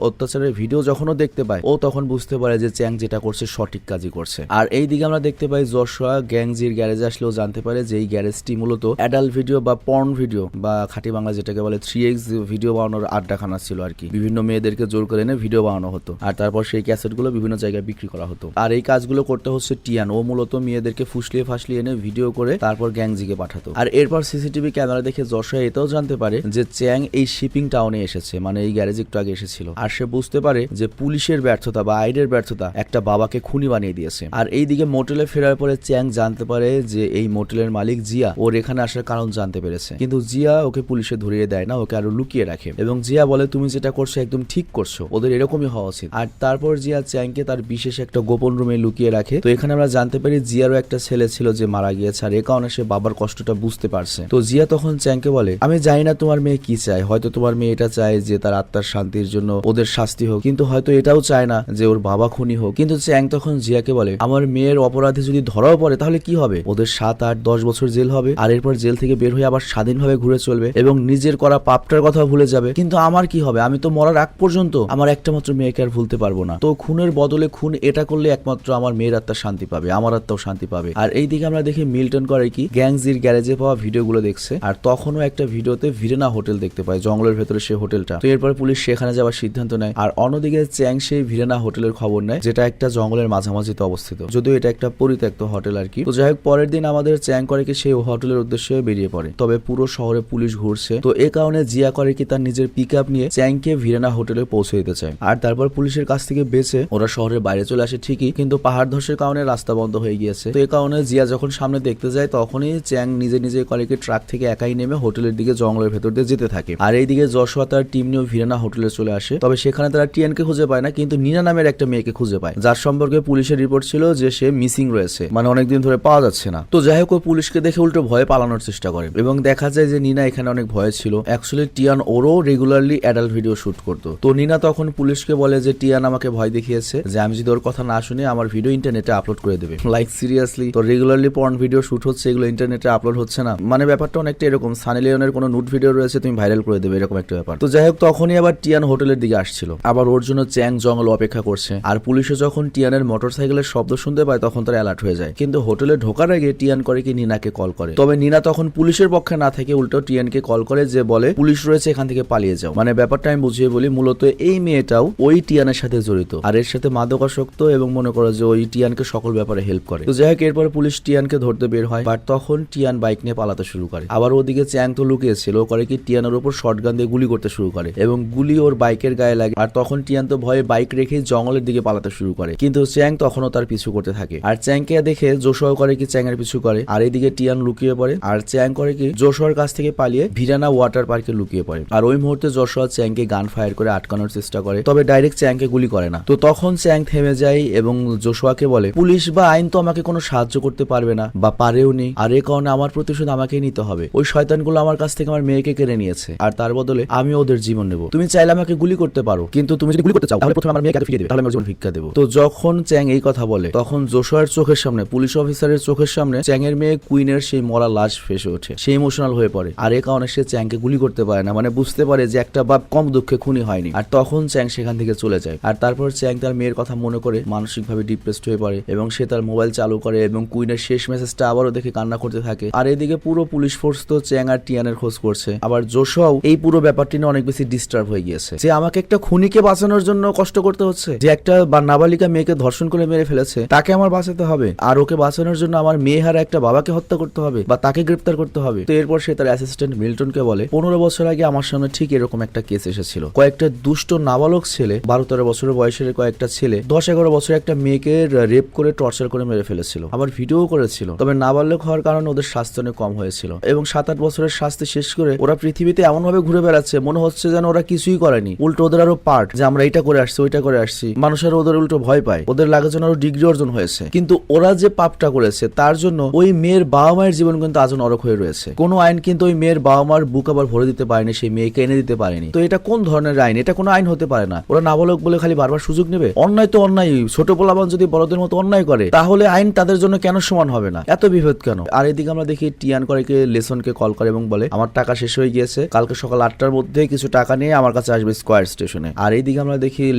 অত্যাচারের ভিডিও যখন ও দেখতে পায়, ও তখন বুঝতে পারে যে চ্যাং যেটা করছে সঠিক কাজই করছে। আর এই দিকে আমরা দেখতে পাই জশুয়া গ্যাংজির গ্যারেজে আসলেও জানতে পারে যে এই গ্যারেজটি মূলত অ্যাডাল্ট ভিডিও বা পর্ন ভিডিও বা খাঁটি বাংলা যেটাকে বলে 3x ভিডিও বানানোর আড্ডাখানা ছিল আর কি। বিভিন্ন মেয়েদেরকে জোর করে এনে ভিডিও বানানো হতো আর তারপর সেই ক্যাসেটগুলো বিভিন্ন জায়গায় বিক্রি করা হতো। আর এই কাজগুলো করতে হচ্ছে টিয়ান। ও মূলত মেয়েদেরকে ফুসলিয়ে ফাসলিয়ে এনে ভিডিও করে তারপর গ্যাংজিকে পাঠাতো। আর এরপর সিসিটিভি ক্যামেরা দেখে জশুয়া এটাও জানতে পারে যে চ্যাং এই শিপিং টাউনে এসেছে, মানে এই গ্যারেজে একটু আগে এসেছিল। আর সে বুঝতে পারে যে পুলিশের ব্যর্থতা বা আইনের ব্যর্থতা একটা বাবাকে খুনি বানিয়ে দিয়েছে। আর এইদিকে মোটেলে ফেরার পরে চ্যাং জানতে পারে যে এই মোটেলের মালিক জিয়া ওর এখানে আসার কারণ জানতে পেরেছে, কিন্তু জিয়া ওকে পুলিশে ধরিয়ে দেয় না, ওকে আরো লুকিয়ে রাখে এবং জিয়া বলে তুমি যেটা করছো একদম ঠিক করছো, ওদের এরকমই হওয়া উচিত। আর তারপর জিয়া চ্যাংকে তার বিশেষ একটা গোপন রুমে লুকিয়ে রাখে। তো এখানে আমরা জানতে পারি জিয়ারও একটা ছেলে ছিল যে মারা গিয়েছে আর এ কারণে সে বাবার কষ্টটা বুঝতে পারছে। তো জিয়া তখন চ্যাংকে বলে আমি জানি না তোমার মেয়ে কি চায়, হয়তো তোমার মেয়ে এটা চায় যে তার আত্মার শান্তির জন্য ওদের শাস্তি হোক, কিন্তু হয়তো এটাও চায় না যে ওর বাবা খুনি হোক। কিন্তু চ্যাং তখন জিয়াকে বলে আমার মেয়ের অপরাধী যদি ধরাও পড়ে তাহলে কি হবে, ওদের 7, 8, 10 বছর জেল হবে আর এরপর জেল থেকে বের হয়ে আবার স্বাধীনভাবে ঘুরে চলবে এবং নিজের করা পাপটার কথা ভুলে যাবে। কিন্তু আমার কি হবে, আমি তো মরার আগ পর্যন্ত আমার একটা মাত্র মেয়েকে আর ভুলতে পারবো না। তো খুনের বদলে খুন এটা করলে একমাত্র আমার মেয়ের আত্মা শান্তি পাবে, আমার আত্মাও শান্তি পাবে। আর এইদিকে আমরা দেখি মিল্টন করে কি গ্যাংজির গ্যারেজে পাওয়া ভিডিওগুলো দেখছে আর তখনও একটা ভিডিওতে ভিরেনা হোটেল দেখতে পায়, জঙ্গলের ভেতরে সেই হোটেলটা। তো এরপর পুলিশ সেখানে যাওয়ার সিদ্ধান্ত নেয়। আর অন্যদিকে চ্যাং সেই ভিরেনা হোটেলের খবর নেয় যেটা একটা জঙ্গলের মাঝামাঝিতে অবস্থিত, যদিও এটা একটা পরিত্যক্ত হোটেল আর কি। তো যাই হোক পরের দিন আমাদের চ্যাং করে কি সেই হোটেলের উদ্দেশ্যে বেরিয়ে পড়ে। তবে পুরো শহরে পুলিশ ঘুরছে। তো এ কারণে জিয়া করে কি তার নিজের পিকআপ নিয়ে চ্যাংকে ভিরেনা হোটেলে পৌঁছে দিতে চায়। আর তারপর পুলিশের কাছ থেকে বেঁচে ওরা শহরের বাইরে চলে আসে ঠিকই, কিন্তু পাহাড় ধসের কারণে রাস্তা বন্ধ হয়ে গিয়েছে। তো এ কারণে জিয়া যখন সামনে দেখতে যায় তখনই চ্যাং নিজে নিজে করে কি ট্রাক থেকে একাই নেমে হোটেলের দিকে জঙ্গলের ভেতর দিয়ে যেতে থাকে। আর এইদিকে জশুয়া তার টিম নিয়ে ভিরেনা হোটেলে চলে আসে। তবে সেখানে তারা টিয়ানকে খুঁজে পায় না, কিন্তু নিনা নামের একটা মেয়েকে খুঁজে পায় যার সম্পর্কে পুলিশের রিপোর্ট ছিল যে সে মিসিং রয়েছে, মানে অনেকদিন ধরে পাওয়া যাচ্ছে না। তো যাই হোক ও পুলিশকে দেখে উল্টো ভয়ে পালানোর চেষ্টা করে এবং দেখা যায় যে নিনা এখানে অনেক ভয়ে ছিল। অ্যাকচুয়ালি টিয়ান ওরও রেগুলারলি অ্যাডাল্ট ভিডিও শুট করতো। তো নিনা তখন পুলিশকে বলে যে টিয়ান আমাকে ভয় দেখিয়েছে যে আমি যদি ওর কথা না শুনে আমার ভিডিও ইন্টারনেটে আপলোড করে দেবে। লাইক সিরিয়াসলি, তো রেগুলারলি পর্ন ভিডিও শুট হচ্ছে, এগুলো ইন্টারনেটে আপলোড হচ্ছে না, মানে ব্যাপারটা অনেকটা এরকম সানি লিওনের কোনো নুড ভিডিও রয়েছে তুমি ভাইরাল করে দেবে, এরকম একটা ব্যাপার। তো যাই হোক তখনই আবার টিয়ান হোটেলের দিকে আসছিল, আবার ওর জন্য চ্যাং জঙ্গল অপেক্ষা করছে। আর পুলিশও যখন টিয়ানের মোটরসাইকেলের শব্দ শুনতে পায় তখন তারা অ্যালার্ট হয়ে যায়। কিন্তু হোটেলে ঢোকার আগে টিয়ান করে কি নিনাকে কল করে। তবে নিনা তখন পুলিশের পক্ষে না থেকে উল্টো টিয়ানকে কল করে যে বলে পুলিশ রয়েছে, এখান থেকে পালিয়ে যাও। মানে ব্যাপারটা আমি বুঝিয়ে বলি, মূলত এই মেয়েটাও ওই টিয়ানের সাথে জড়িত আর এর সাথে মাদকাসক্ত এবং মনে করো যে ওই টিয়ানকে সকল ব্যাপারে হেল্প করে। তো যাই হোক এরপর পুলিশ টিয়ানকে ধরতে বের হয়, বাট তখন টিয়ান বাইক নিয়ে পালাতে শুরু করে। আবার ওদিকে চ্যাং তো লুকিয়েছিল, ও করে কি টিয়ানের উপর শটগান দিয়ে গুলি করতে শুরু করে এবং গুলি ওর বাইকের গায়ে লাগে। আর তখন টিয়ান তো ভয়ে বাইক রেখে জঙ্গলের দিকে পালাতে শুরু করে, কিন্তু চ্যাং তখনও তার পিছু করতে থাকে। আর চ্যাংকে দেখে জশুয়া করে কি চ্যাং এর পিছু করে। আর এইদিকে টিয়ান লুকিয়ে পড়ে আর চ্যাং করে কি জশুয়ার কাছ থেকে পালিয়ে ভিরানা ওয়াটার পার্কে লুকিয়ে পড়ে। আর ওই মুহূর্তে জশুয়া চ্যাংকে গান ফায়ার করে আটকানোর চেষ্টা করে, তবে ডাইরেক্ট চ্যাংকে গুলি করে না। তো তখন চ্যাং থেমে যায় এবং জশুয়াকে বলে পুলিশ বা আইন তো আমাকে কোনো সাহায্য করতে পারবে না বা পারেও নি, আর এই কারণে আমার প্রতিশোধ আমাকেই নিতে হবে। ওই শয়তানগুলো আমার কাছ থেকে আমার মেয়েকে কেড়ে নিয়েছে আর তার বদলে আমি ওদের জীবন নেব। তুমি চাইলে আমাকে গুলি করতে পারো, কিন্তু তুমি যদি গুলি করতে চাও তাহলে প্রথমে আমার মেয়েকে ফিরিয়ে দেবে, তাহলে আমি ওর জীবন ভিক্ষা দেবো। তো যখন চ্যাং এই কথা বলে তখন জশুয়ার চোখের সামনে, পুলিশ অফিসারের চোখের সামনে চ্যাং এর মেয়ে কুইনের সেই মরা লাশ ভেসে ওঠে। সে ইমোশনাল হয়ে পড়ে আর এই কারণে সে চ্যাংকে গুলি করতে পারে না, মানে বুঝতে পারে যে একটা বাপ কম দুঃখে খুনি হয়নি। আর তখন চ্যাং সেখান থেকে চলে যায়। আর তারপর চ্যাং তার মেয়ের কথা মনে করে মানসিকভাবে ডিপ্রেসড হয়ে পড়ে এবং সে তার মোবাইল চালু করে এবং কুইনের শেষ মেসেজটা আবারও দেখে কান্না করতে থাকে। আর এদিকে পুরো পুলিশ ফোর্স তো চ্যাং আর টিয়ানের খোঁজ করছে। আবার জশুয়াও এই পুরো ব্যাপারটি নিয়ে অনেক বেশি ডিস্টার্ব হয়ে গিয়েছে যে আমাকে একটা খুনিকে বাঁচানোর জন্য কষ্ট করতে হচ্ছে, যে একটা নাবালিকা মেয়েকে ধর্ষণ করে মেরে ফেলেছে তাকে আমার বাঁচাতে হবে, আর ওকে বাঁচানোর জন্য আমার মেয়ে হারা একটা বাবাকে হত্যা করতে হবে বা তাকে গ্রেফতার করতে হবে। তো এরপর সে তার অ্যাসিস্ট্যান্ট মিল্টনকে বলে 15 বছর বছর আগে আমার সামনে ঠিক এরকম একটা কেস এসেছিল। কয়েকটা দুষ্ট নাবালক ছেলে, 12-13 বছরের বয়সের কয়েকটা ছেলে 10-11 বছরের একটা মেয়েকে রেপ করে টর্চার করে মেরে ফেলেছিল, আবার ভিডিও করেছিল। তবে নাবালক হওয়ার কারণে ওদের শাস্তি অনেক কম হয়েছিল এবং 7-8 বছরের শাস্তি শেষ করে ওরা পৃথিবীতে এমন ভাবে ঘুরে বেড়াচ্ছে মনে হচ্ছে যেন ওরা কিছুই করেনি, উল্টো ওদের আরো পার্ট যে আমরা এটা করে আসছি ওইটা করে আসছি, মানুষের ওদের উল্টো ভয় পায়, ওদের লাগে যেন আরো ডিগ্রি অর্জন হয়েছে। কিন্তু ওরা যে পাপটা করেছে তার জন্য ওই মেয়ের বাবা মায়ের জীবন কিন্তু আজও নরক হয়ে রয়েছে। কোনো আইন কিন্তু ওই মেয়ের বাবা মার বুক আবার ভরে দিতে পারেনি, সেই মেয়েকে এনে দিতে পারেনি। তো এটা কোন ধরনের আইন? এটা কোনো আইন হতে পারে না। ওরা নাবালক বলে খালি বারবার সুযোগ নেবে? অন্যায় তো অন্যায়। ছোট পোলাপান যদি বড়দের মতো অন্যায় করে তাহলে আইন তাদের জন্য কেন সমান হবে না? এত বিভেদ কেন? আর এদিকে আমরা দেখি টিয়ান করেকে লেসনকে কল করে এবং বলে আমার টাকা শেষ হয়ে গিয়েছে, কালকে সকাল 8টার মধ্যে কিছু টাকা নিয়ে আমার কাছে আসবে স্কয়ার স্টেশনে। আর এইদিকে আমরা দেখি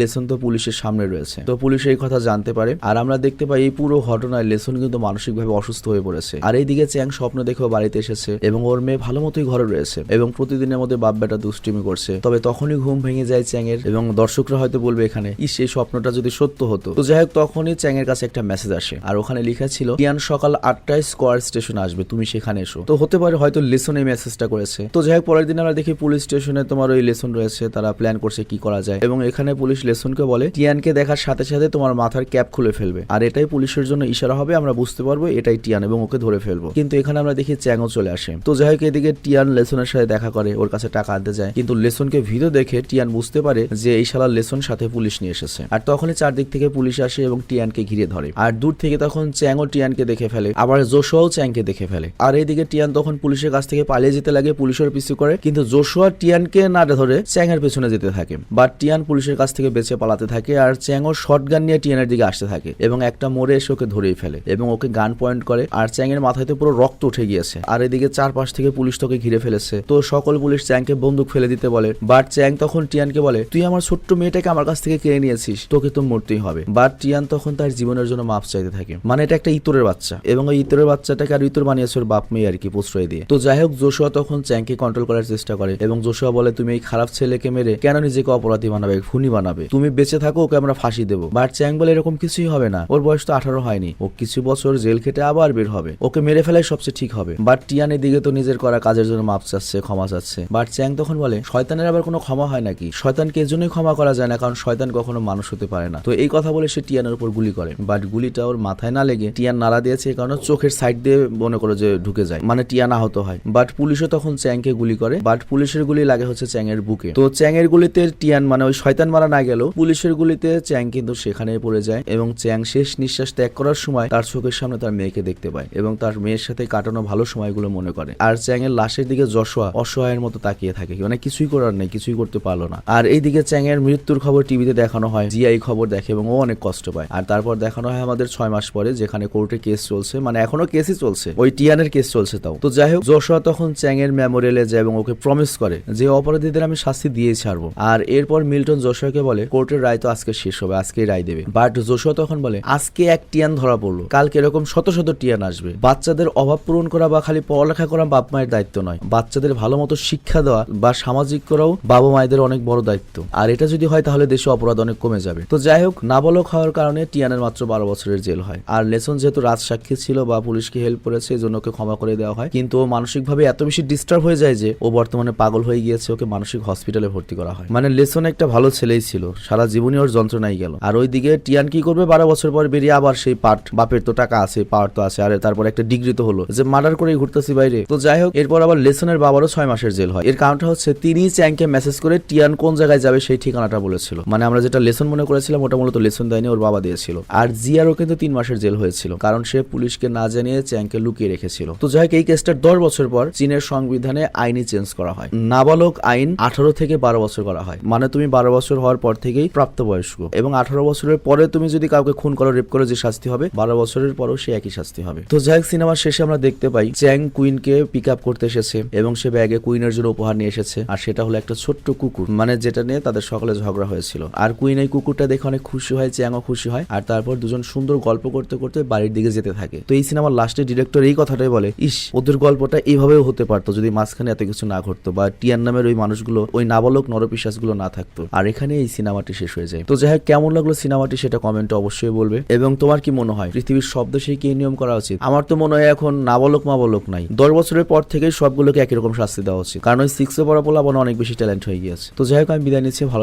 লেসন তো পুলিশের সামনে রয়েছে। তো পুলিশ এই কথা জানতে পারে আর আমরা দেখতে পাই এই পুরো ঘটনায় লেসন কিন্তু মানসিকভাবে অসুস্থ হয়ে পড়েছে। আর এইদিকে চ্যাং স্বপ্ন দেখেও বাড়িতে এসেছে এবং ওর মেয়ে ভালো মতোই ঘরে রয়েছে এবং প্রতিদিনের মধ্যে বাপ বেটা দুষ্টিমি করছে। তবে তখনই ঘুম ভেঙে যায় চ্যাং এর এবং দর্শকরা হয়তো বলবে এখানে এই স্বপ্নটা যদি সত্য হতো। তো যাই হোক, তখনই চ্যাং এর কাছে একটা মেসেজ আসে আর ওখানে লেখা ছিল টিয়ান সকাল 8টায় স্কয়ার স্টেশন আসবে, তুমি সেখানে এসো। তো হতে পারে হয়তো লেসন এই মেসেজটা করেছে। তো যাই হোক, পরের দিন আমরা দেখি পুলিশ স্টেশনে তোমার ওই লেসন রয়েছে, তারা প্ল্যান করছে কি করা যায় এবং এখানে পুলিশ লেসনকে বলে টিয়ানকে দেখার সাথে সাথে তোমার মাথার ক্যাপ খুলে ফেলবে আর এটাই পুলিশের জন্য ইশারা হবে, আমরা বুঝতে পারবো এটাই টিয়ান এবং ওকে ধরে ফেলবো। কিন্তু এখানে আমরা দেখি চ্যাংও চলে আসে। তো যাই হোক, এদিকে টিয়ান লেসনের সাথে দেখা করে, ওর কাছে টাকা আনতে যায়, কিন্তু লেসনকে ভিডিও দেখে টিয়ান বুঝতে পারে যে এই শালা লেসন সাথে পুলিশ নিয়ে এসেছে। আর তখনই চারদিক থেকে পুলিশ আসে এবং টিয়ানকে ঘিরে ধরে আর দূর থেকে তখন চ্যাংও টিয়ানকে দেখে ফেলে, আবার জোশুয়াও চ্যাংকে দেখে ফেলে। আর এইদিকে টিয়ান তখন পুলিশের কাছ থেকে পালিয়ে যেতে লাগে, পুলিশের পিছু করে, কিন্তু জোশুয়া টিয়ানকে না ধরে চ্যাংয়ের পেছনে যেতে থাকে। বাট টিয়ান পুলিশের কাছ থেকে বেঁচে পালাতে থাকে আর চ্যাংও শটগান নিয়ে টিয়ানের দিকে আসতে থাকে এবং একটা মোড়ে এসে ওকে ধরেই ফেলে এবং ওকে গান পয়েন্ট করে আর চ্যাংয়ের মাথায় তো পুরো রক্ত উঠে গিয়েছে। আর এদিকে চারপাশ থেকে পুলিশ তোকে ঘিরে ফেলেছে। তো সকল পুলিশ চ্যাংকে বন্দুক ফেলে দিতে বলে, বাট চ্যাং তখন টিয়ানকে বলে তুই আমার ছোট্ট মেয়েটাকে আমার কাছ থেকে কেড়ে নিয়েছিস, তোকে তো মরতেই হবে। বাট টিয়ান তখন তার জীবনের জন্য মাফ চাইতে থাকে, মানে এটা একটা ইতরের বাচ্চা এবং ওই ইতরের বাচ্চাটাকে আর ইতর বানিয়েছে ওর বাপ মেয়ে আর কি প্রশ্রয় দিয়ে। তো যাই হোক, জোশুয়া তখন চ্যাংকে কন্ট্রোল করার চেষ্টা করে এবং জোশুয়া বলে তুমি এই খারাপ ছেলেকে মেরে কেন নিজেকে অপরাধী বানাবে, খুনি বানাবে, তুমি বেঁচে থাকো, ওকে আমরা ফাঁসি দেবো। বাট চ্যাং বলে এরকম কিছুই হবে না, ওর বয়স তো 18 হয়নি, ও কিছু বছর জেল খেটে আবার বের হবে, ওকে মেরে ফেলাই সবচেয়ে ঠিক হবে। বাট টিয়ান এদিকে তো নিজের করা কাজের জন্য মাপ চাচ্ছে, ক্ষমা চাচ্ছে। বাট চ্যাং তখন বলে শয়তানের আবার কোনো ক্ষমা হয় নাকি? শয়তানকে এজন্যই ক্ষমা করা যায় না কারণ শয়তান কখনো মানুষ হতে পারে না। তো এই কথা বলে সে টিয়ানের উপর গুলি করে, বাট গুলিটা ওর মাথায় না লেগে টিয়ান নাড়া দিয়েছে এই কারণে চোখের সাইড দিয়ে মনে করে যে ঢুকে যায়, মানে টিয়ান আহত হয়। বাট পুলিশও তখন চ্যাংকে গুলি করে, বাট পুলিশের গুলি লাগে হচ্ছে চ্যাংয়ের বুকে। তো চ্যাংয়ের গুলিতে টিয়ান মানে ওই শয়তান মারা না গেল, পুলিশের গুলিতে চ্যাং কিন্তু সেখানেই পড়ে যায় এবং চ্যাং শেষ নিঃশ্বাস ত্যাগ করার সময় তার চোখের সামনে তার মেয়েকে দেখতে পায় এবং তার মেয়ের সাথে কাটানো ভালো সময়গুলো মনে করে। আর চ্যাংয়ের লাশের দিকে জশুয়া অসহায়ের মতো তাকিয়ে থাকে, মানে কিছুই করার নেই, কিছুই করতে পারলো না। আর এইদিকে চ্যাংয়ের মৃত্যুর খবর টিভিতে দেখানো হয়, জিয়া এই খবর দেখে এবং ও অনেক কষ্ট পায়। আর তারপর দেখানো হয় আমাদের 6 মাস পরে, যেখানে কোর্টে কেস চলছে, মানে এখনো কেসই চলছে, ওই টিয়ানের কেস চলছে তাও। তো যাই হোক, জশুয়া তখন চ্যাংয়ের মেমোরিয়ালে যায় এবং ওকে প্রমিস করে যে অপরাধীদের আমি শাস্তি দিয়ে ছাড়বো। আর এরপর মিল্টন জশুয়াকে বলে কোর্টের রায় তো আজকে শেষ হবে, আজকেই রায় দেবে। বাট জশুয়া তখন বলে আজকে এক টিয়ান ধরা পড়লো, কালকে এরকম শত শত টিয়ান আসবে। বাচ্চাদের অভাব পূরণ করা বা খালি পড়ালেখা করা বাপ মায়ের দায়িত্ব নয়, বাচ্চাদের ভালো মতো শিক্ষা দেওয়া বা সামাজিক করাও বাবা মায়েদের অনেক বড় দায়িত্ব। আর এটা যদি হয় তাহলে দেশে অপরাধ অনেক কমে যাবে। তো যাই হোক, নাবালক হওয়ার কারণে টিয়ানের মাত্র 12 বছরের জেল হয়। আর লেসন যেহেতু রাজসাক্ষী ছিল বা পুলিশকে হেল্প করেছে, এই জন্য ওকে ক্ষমা করে দেওয়া হয়। কিন্তু ও মানসিকভাবে এত বেশি ডিস্টার্ব হয়ে যায় যে ও বর্তমানে পাগল হয়ে গিয়েছে, ওকে মানসিক হসপিটালে ভর্তি করা হয়। মানে লেসন একটা ভালো ছেলেই ছিল, সারা জীবনই ওর যন্ত্রণাই গেল। আর ওইদিকে টিয়ান কি করবে, 12 বছর পর বেরিয়ে আবার সেই পার্ট, বাপের তো টাকা আছে, পাওয়ার তো আছে, আর তারপর একটা ডিগ্রি তো হলো যে মার্ডার করেই ঘুরতেছি বাইরে। তো যাই হোক, এরপর আবার লেসনের বাবারও 6 মাসের জেল হয়। এর কারণটা হচ্ছে তিনি চ্যাংকে মেসেজ করে টিয়ান কোন জায়গায় যাবে সেই ঠিকানাটা বলেছিল, মানে আমরা যেটা লেসন মনে করেছিলাম ওটা মূলত লেসন দেয়নি, ওর বাবা দিয়েছিল। আর জিয়ারও কিন্তু 3 মাসের জেল হয়েছিল কারণ সে পুলিশকে না জানিয়ে চ্যাংকে লুকিয়ে রেখেছিল। তো যাই হোক, এই কেসটার 10 বছর পর চীনের সংবিধানে আইনি চেঞ্জ করা হয়, নাবালক আইন 18 থেকে 12 বছর করা হয়। মানে তুমি 12 বছর হওয়ার পর থেকেই প্রাপ্তবয়স্ক এবং 18 বছরের পরে তুমি যদি কাউকে খুন করো, রেপ করো, যে শাস্তি হবে 12 বছরের পরও সে একই শাস্তি হবে। তো যাই হোক, সিনেমার শেষে আমরা দেখতে পাই চ্যাং কুইনকে পিক আপ করতে এসেছে এবং সে ব্যাগে কুইনের জন্য উপহার নিয়ে এসেছে, আর সেটা হলো একটা ছোট্ট কুকুর, মানে যেটা নিয়ে তাদের সকালে ঝগড়া হয়েছিল। আর কুইন এই কুকুরটা দেখে অনেক খুশি হয়, চ্যাংও খুশি হয়। আর তারপর দুজন সুন্দর গল্প করতে করতে বাড়ির দিকে যেতে থাকে। তো এই সিনেমার লাস্টে ডিরেক্টর এই কথাটাই বলে, ইস ওদের গল্পটা এইভাবেও হতে পারতো যদি মাঝখানে এত কিছু না ঘটতো বা টিয়ান নামের ওই মানুষগুলো, ওই নাবালক নরপিশাচগুলো না থাকতো। আর এখানে এই সিনেমাটি শেষ হয়ে যায়। তো যাই হোক, কেমন লাগলো সিনেমাটি সেটা কমেন্টে অবশ্যই বলবে। এবং তোমার কি মনে হয় পৃথিবীর সব দেশেই কি এই নিয়ম করা উচিত? আমার তো মনে হয় এখন নাবালক মাবালক নাই, 10 বছরের পর থেকেই সবগুলোকে একই রকম শাস্তি দেওয়া উচিত, কারণ কারণ ওই 6-এ পড়া পোলাপান অনেক বেশি ট্যালেন্ট হয়ে গিয়েছে। তো যাই হোক, আমি বিদায় নিচ্ছি, ভালো